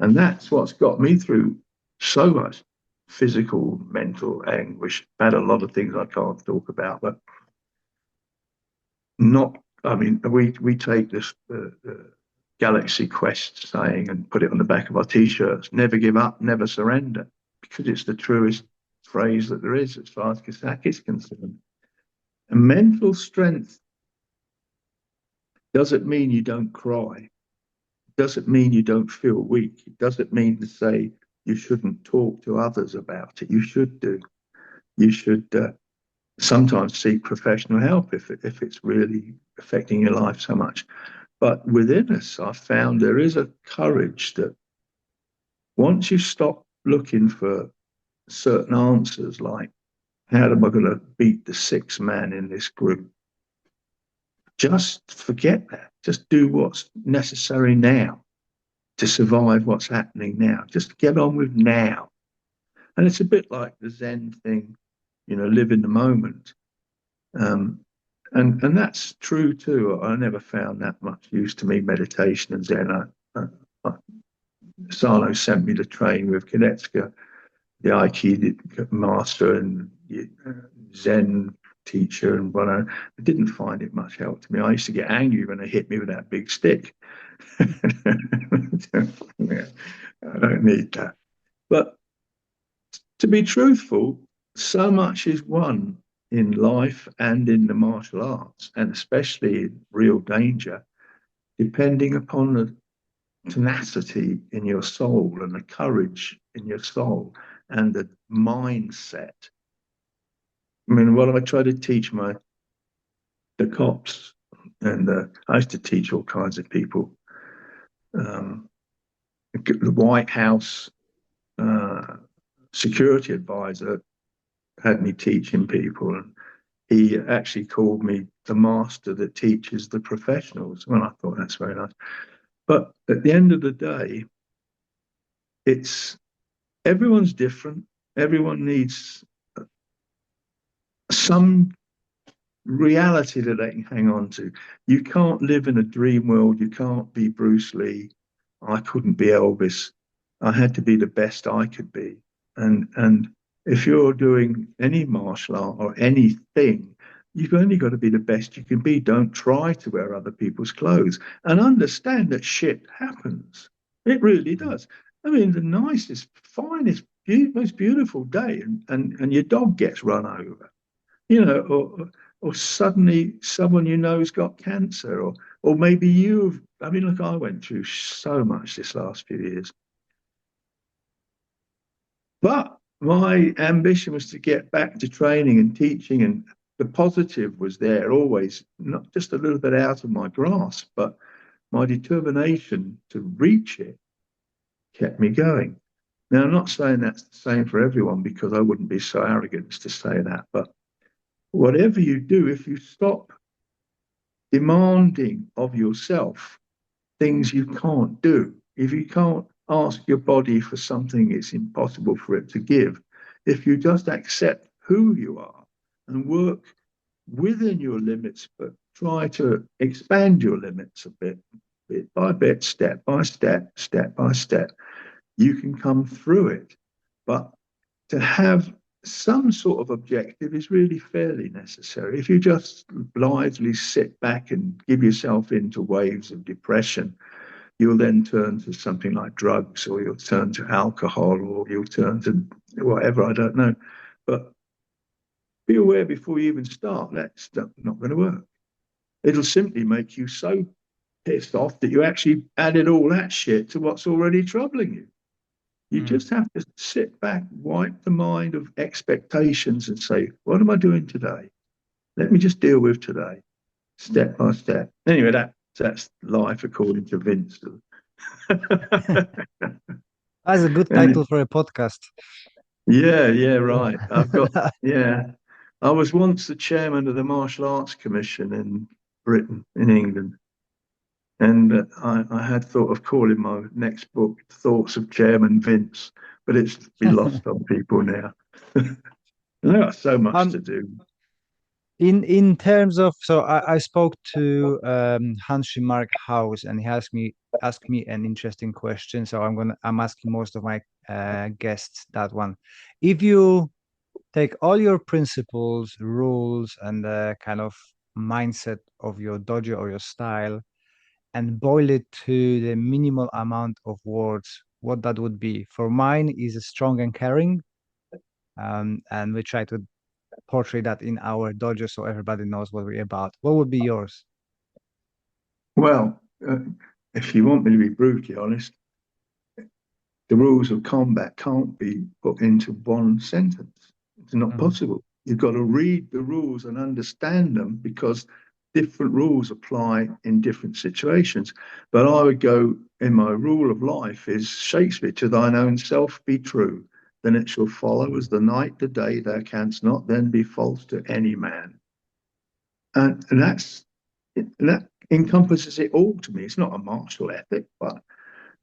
And that's what's got me through so much physical, mental anguish. I've had a lot of things I can't talk about, but not, I mean, we take this Galaxy Quest saying and put it on the back of our t-shirts, never give up, never surrender, because it's the truest phrase that there is as far as Kissaki is concerned. And mental strength doesn't mean you don't cry. It doesn't mean you don't feel weak. It doesn't mean to say you shouldn't talk to others about it. You should do. You should sometimes seek professional help if it's really affecting your life so much. But within us, I've found there is a courage that once you stop looking for certain answers, like how am I going to beat the sixth man in this group? Just forget that. Just do what's necessary now to survive what's happening now. Just get on with now. And it's a bit like the Zen thing, live in the moment. And that's true too. I never found that much use to me, meditation and Zen. Sano sent me to train with Kinetsuka, the Aikido master and Zen teacher, and but I didn't find it much help to me. I used to get angry when they hit me with that big stick. I don't need that. But to be truthful, so much is won in life and in the martial arts, and especially in real danger, depending upon the tenacity in your soul and the courage in your soul and the mindset. I mean, what I try to teach the cops, and I used to teach all kinds of people. The White House security advisor had me teaching people, and he actually called me the master that teaches the professionals. Well, I thought that's very nice. But at the end of the day, it's everyone's different. Everyone needs some reality that they can hang on to. You can't live in a dream world. You can't be Bruce Lee. I couldn't be Elvis. I had to be the best I could be. And if you're doing any martial art or anything, you've only got to be the best you can be. Don't try to wear other people's clothes, and understand that shit happens. It really does. I mean, the nicest, finest, most beautiful day, and your dog gets run over, or suddenly someone has got cancer, or maybe you've. I mean, look, I went through so much this last few years, but my ambition was to get back to training and teaching, and the positive was there always, not just a little bit out of my grasp, but my determination to reach it kept me going. Now, I'm not saying that's the same for everyone, because I wouldn't be so arrogant to say that, but whatever you do, if you stop demanding of yourself things you can't do, if you can't ask your body for something it's impossible for it to give, if you just accept who you are and work within your limits, but try to expand your limits a bit by bit, step by step, step by step, you can come through it. But to have some sort of objective is really fairly necessary. If you just blithely sit back and give yourself into waves of depression, you'll then turn to something like drugs, or you'll turn to alcohol, or you'll turn to whatever, I don't know. But be aware before you even start, that's not going to work. It'll simply make you so pissed off that you actually added all that shit to what's already troubling you. You just have to sit back, wipe the mind of expectations and say, what am I doing today? Let me just deal with today, step by step. Anyway, that's life according to Vince. That's a good And title for a podcast. yeah, right. Yeah. I was once the chairman of the Martial Arts Commission in Britain, in England. And I had thought of calling my next book Thoughts of Chairman Vince, but it's been lost on people now. I've got so much Um, to do. in terms of, so I spoke to Hanshi Mark House, and he asked me an interesting question. So I'm asking most of my guests that one. If you take all your principles, rules, and the kind of mindset of your dojo or your style and boil it to the minimal amount of words, what that would be. For mine is strong and caring, and we try to portray that in our dojo so everybody knows what we're about. What would be yours? Well, if you want me to be brutally honest, the rules of combat can't be put into one sentence. It's not Mhm. possible. You've got to read the rules and understand them because different rules apply in different situations. But I would go in my rule of life is Shakespeare, to thine own self be true, then it shall follow as the night the day thou canst not then be false to any man. And that encompasses it all to me. It's not a martial ethic, but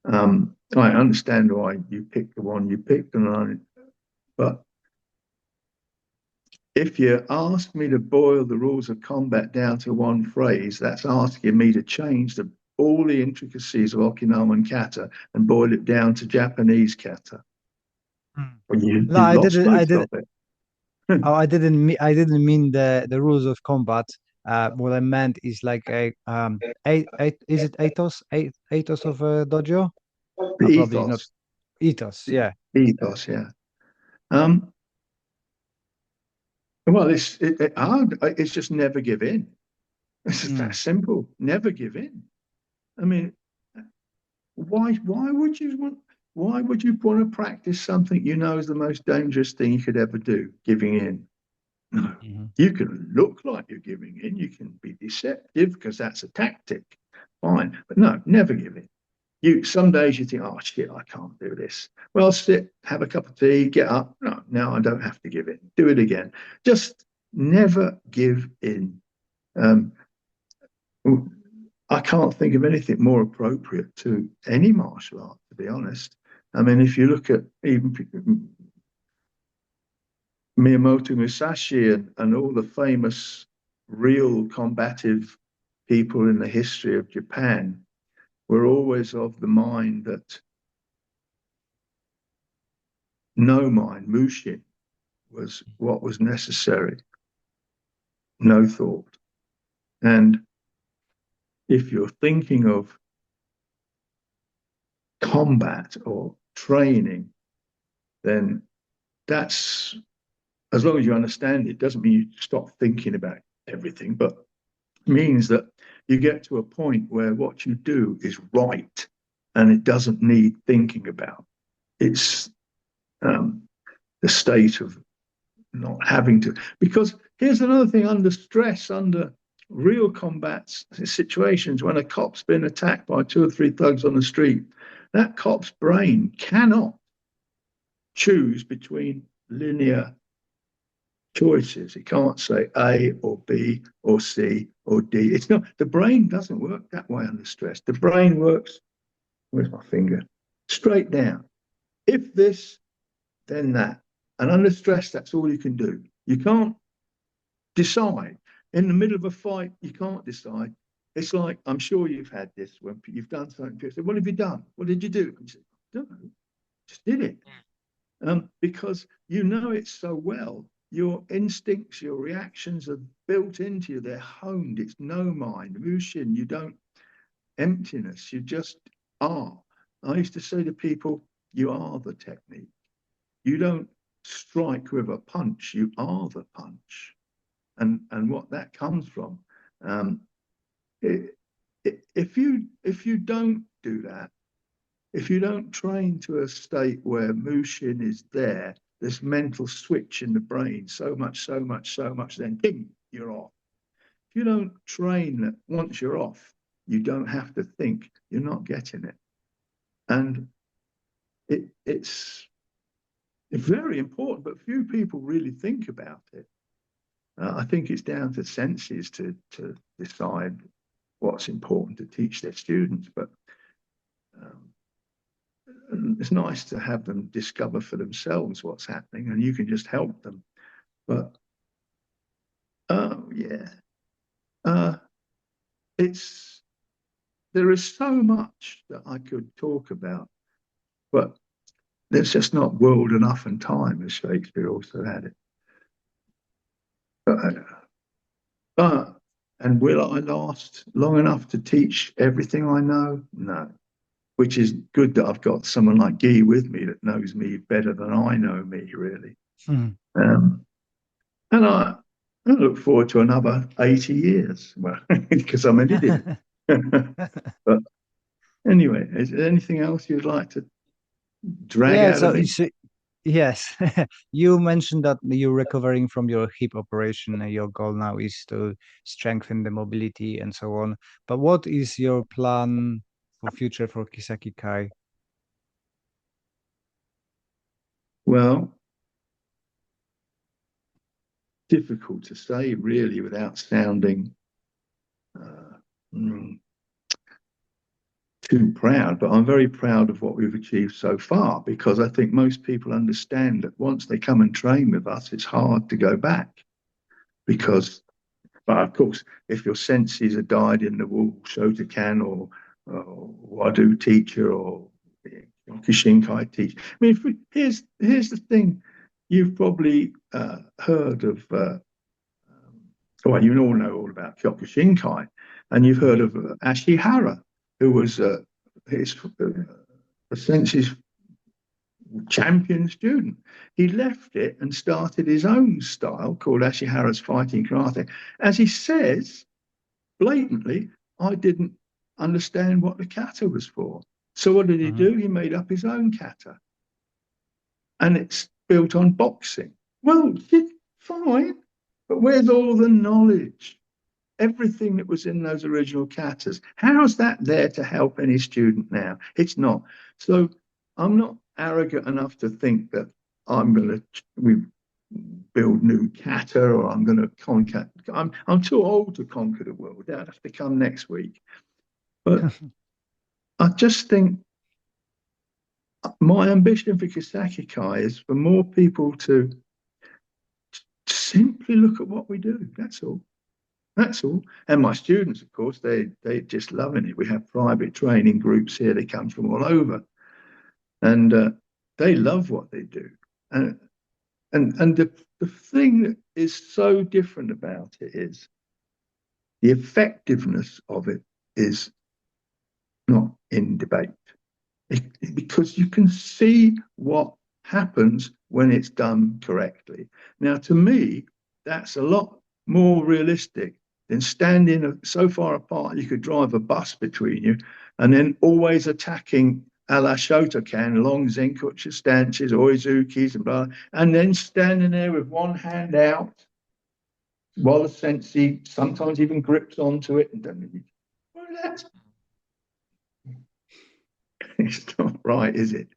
I understand why you picked the one you picked, but if you ask me to boil the rules of combat down to one phrase, that's asking me to change all the intricacies of Okinawan kata and boil it down to Japanese kata. Mm. Well, No, you've lost most of it. Oh, I didn't mean the rules of combat. What I meant is like a is it ethos of a dojo? The Probably not ethos, ethos. Yeah. ethos, yeah. Um, well, it's just never give in. It's just that Mm, simple. Never give in. I mean, why would you want to practice something you know is the most dangerous thing you could ever do, giving in? No. mhm, You can look like you're giving in, you can be deceptive because that's a tactic. Fine. But no, never give in. Some days you think, oh shit, I can't do this. Well, sit, have a cup of tea, get up. No, now I don't have to give in. Do it again. Just never give in. Um, I can't think of anything more appropriate to any martial art, to be honest. I mean, if you look at even Miyamoto Musashi and all the famous real combative people in the history of Japan, were always of the mind that no mind, Mushin, was what was necessary, no thought. And if you're thinking of combat or training, then that's, as long as you understand it, doesn't mean you stop thinking about everything, but means that you get to a point where what you do is right and it doesn't need thinking about. It's the state of not having to. Because here's another thing: under stress, under real combat situations, when a cop's been attacked by two or three thugs on the street, that cop's brain cannot choose between linear choices. It can't say A or B or C or D. It's not, the brain doesn't work that way under stress. The brain works, where's my finger? Straight down. If this, then that. And under stress, that's all you can do. You can't decide. In the middle of a fight, you can't decide. It's like, I'm sure you've had this when you've done something. People say, what have you done? What did you do? And you say, I don't know, just did it. Because you know it so well. Your instincts, your reactions are built into you. They're honed. It's no mind. Mushin, you don't emptiness. You just are. I used to say to people, you are the technique. You don't strike with a punch. You are the punch. And what that comes from. Um, if you don't do that, if you don't train to a state where Mushin is there, this mental switch in the brain, so much, so much, so much, then ding, you're off. If you don't train that once you're off, you don't have to think, you're not getting it. And it's very important, but few people really think about it. I think it's down to senseis to decide what's important to teach their students, but it's nice to have them discover for themselves what's happening, and you can just help them. But yeah, there is so much that I could talk about, but there's just not world enough and time, as Shakespeare also had it. But and will I last long enough to teach everything I know? No. Which is good that I've got someone like Guy with me that knows me better than I know me, really. Hmm. And I look forward to another 80 years, well, because I'm an idiot. But anyway, is there anything else you'd like to drag Yeah, out of so, me? yes, you mentioned that you're recovering from your hip operation and your goal now is to strengthen the mobility and so on. But what is your plan for future for Kissaki Kai? Well, difficult to say, really, without sounding uh, mm, too proud, but I'm very proud of what we've achieved so far, because I think most people understand that once they come and train with us, it's hard to go back. Because, but of course, if your senseis are dyed in the wool, Shotokan or Wado teacher or Kishinkai teacher. I mean, here's the thing: you've probably heard of. Well, you all know all about Kyokushinkai, and you've heard of Ashihara, who was his senseis champion student. He left it and started his own style called Ashihara's Fighting Karate. As he says blatantly, I didn't understand what the kata was for. So what did he do? He made up his own kata. And it's built on boxing. Well, fine, but where's all the knowledge? Everything that was in those original katas. How's that there to help any student now? It's not. So I'm not arrogant enough to think that I'm going to build new kata or I'm going to conquer. I'm too old to conquer the world. That'll have to come next week. But I just think my ambition for Kissaki Kai is for more people to simply look at what we do. That's all. That's all. And my students, of course, they just loving it. We have private training groups here. They come from all over, and they love what they do. And the thing that is so different about it is the effectiveness of it is not in debate, because you can see what happens when it's done correctly. Now, to me, that's a lot more realistic than standing so far apart you could drive a bus between you and then always attacking a la Shotokan, long Zenkuchi stances, Oizukis, and blah, and then standing there with one hand out while the sensei sometimes even grips onto it. And well, that's it's not right, is it?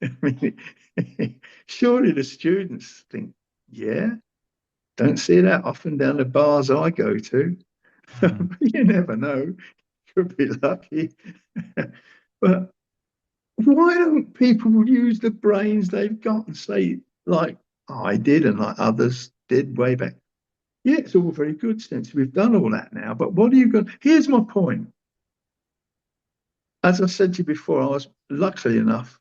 I mean, surely the students think, yeah, don't see that often down the bars I go to. You never know. Could be lucky. But why don't people use the brains they've got and say, like I did and like others did way back? Yeah, it's all very good since we've done all that now. But what are you going? Here's my point. As I said to you before, I was lucky enough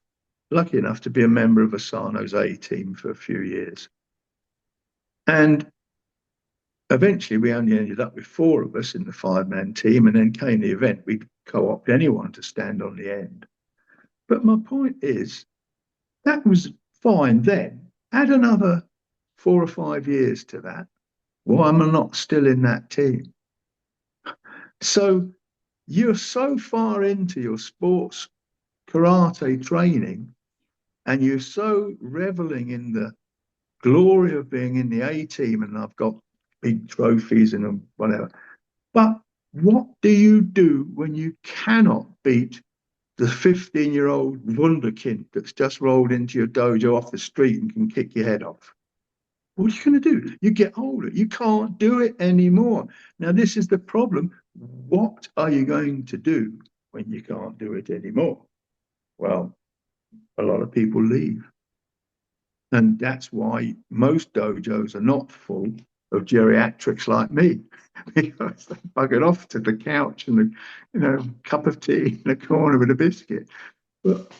to be a member of Asano's A team for a few years. And eventually we only ended up with 4 of us in the 5-man team, and then came the event. We'd co-opt anyone to stand on the end. But my point is, that was fine then. Add another 4 or 5 years to that. Why am I not still in that team? So you're so far into your sports karate training and you're so reveling in the glory of being in the A team and I've got big trophies and whatever. But what do you do when you cannot beat the 15-year-old wunderkind that's just rolled into your dojo off the street and can kick your head off? What are you going to do? You get older. You can't do it anymore. Now, this is the problem. What are you going to do when you can't do it anymore? Well, a lot of people leave. And that's why most dojos are not full of geriatrics like me, because they buggered off to the couch and a cup of tea in a corner with a biscuit. But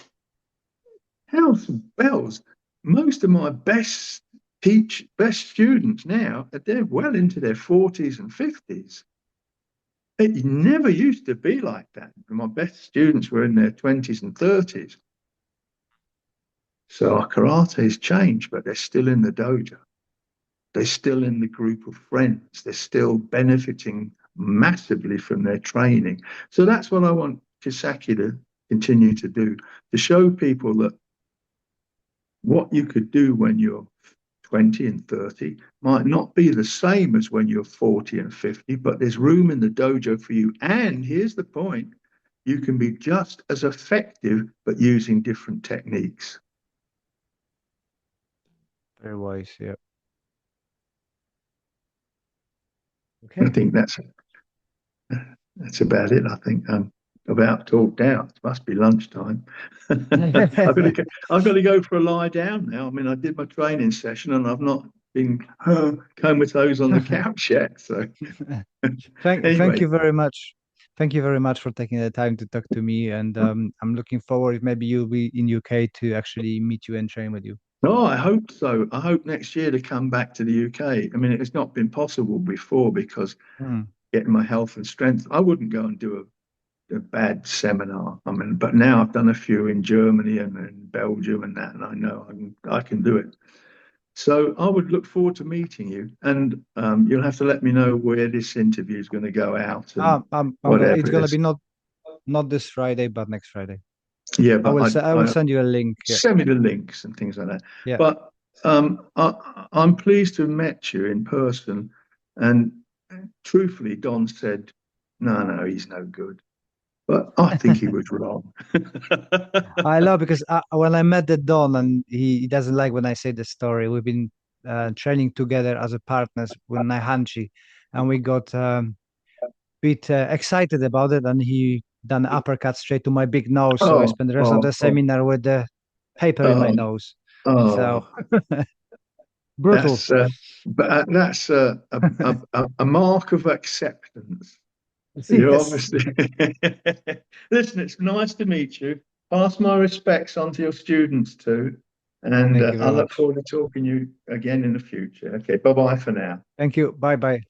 house bells, most of my best students now, they're well into their 40s and 50s. It never used to be like that. My best students were in their 20s and 30s. So our karate has changed, but they're still in the dojo. They're still in the group of friends. They're still benefiting massively from their training. So that's what I want Kissaki to continue to do, to show people that what you could do when you're 20 and 30 might not be the same as when you're 40 and 50, but there's room in the dojo for you. And here's the point, you can be just as effective, but using different techniques. Very wise, yeah. Okay. I think that's about it. I think I'm about talked out. It must be lunchtime. I've got to go for a lie down now. I mean, I did my training session and I've not been comatose on the couch yet. So thank you very much. Thank you very much for taking the time to talk to me. And I'm looking forward, maybe you'll be in UK to actually meet you and train with you. Oh, I hope so. I hope next year to come back to the UK. I mean, it's not been possible before because getting my health and strength, I wouldn't go and do a bad seminar. I mean, but now I've done a few in Germany and in Belgium and that, and I know I can do it. So I would look forward to meeting you, and you'll have to let me know where this interview is going to go out and it's going to be not this Friday, but next Friday. Yeah, but I will send you a link. Send me the links and things like that. Yeah. But I'm pleased to have met you in person. And truthfully, Don said, no, he's no good. But I think he was wrong. I love because when I met the Don, and he doesn't like when I say the story. We've been training together as a partners with Naihanchi, and we got bit excited about it, and he done an uppercut straight to my big nose. So I spent the rest of the seminar with the paper in my nose. So brutal. That's a mark of acceptance. You obviously listen. It's nice to meet you. Pass my respects on to your students too, and I look forward to talking to you again in the future. Okay, bye bye for now. Thank you. Bye bye.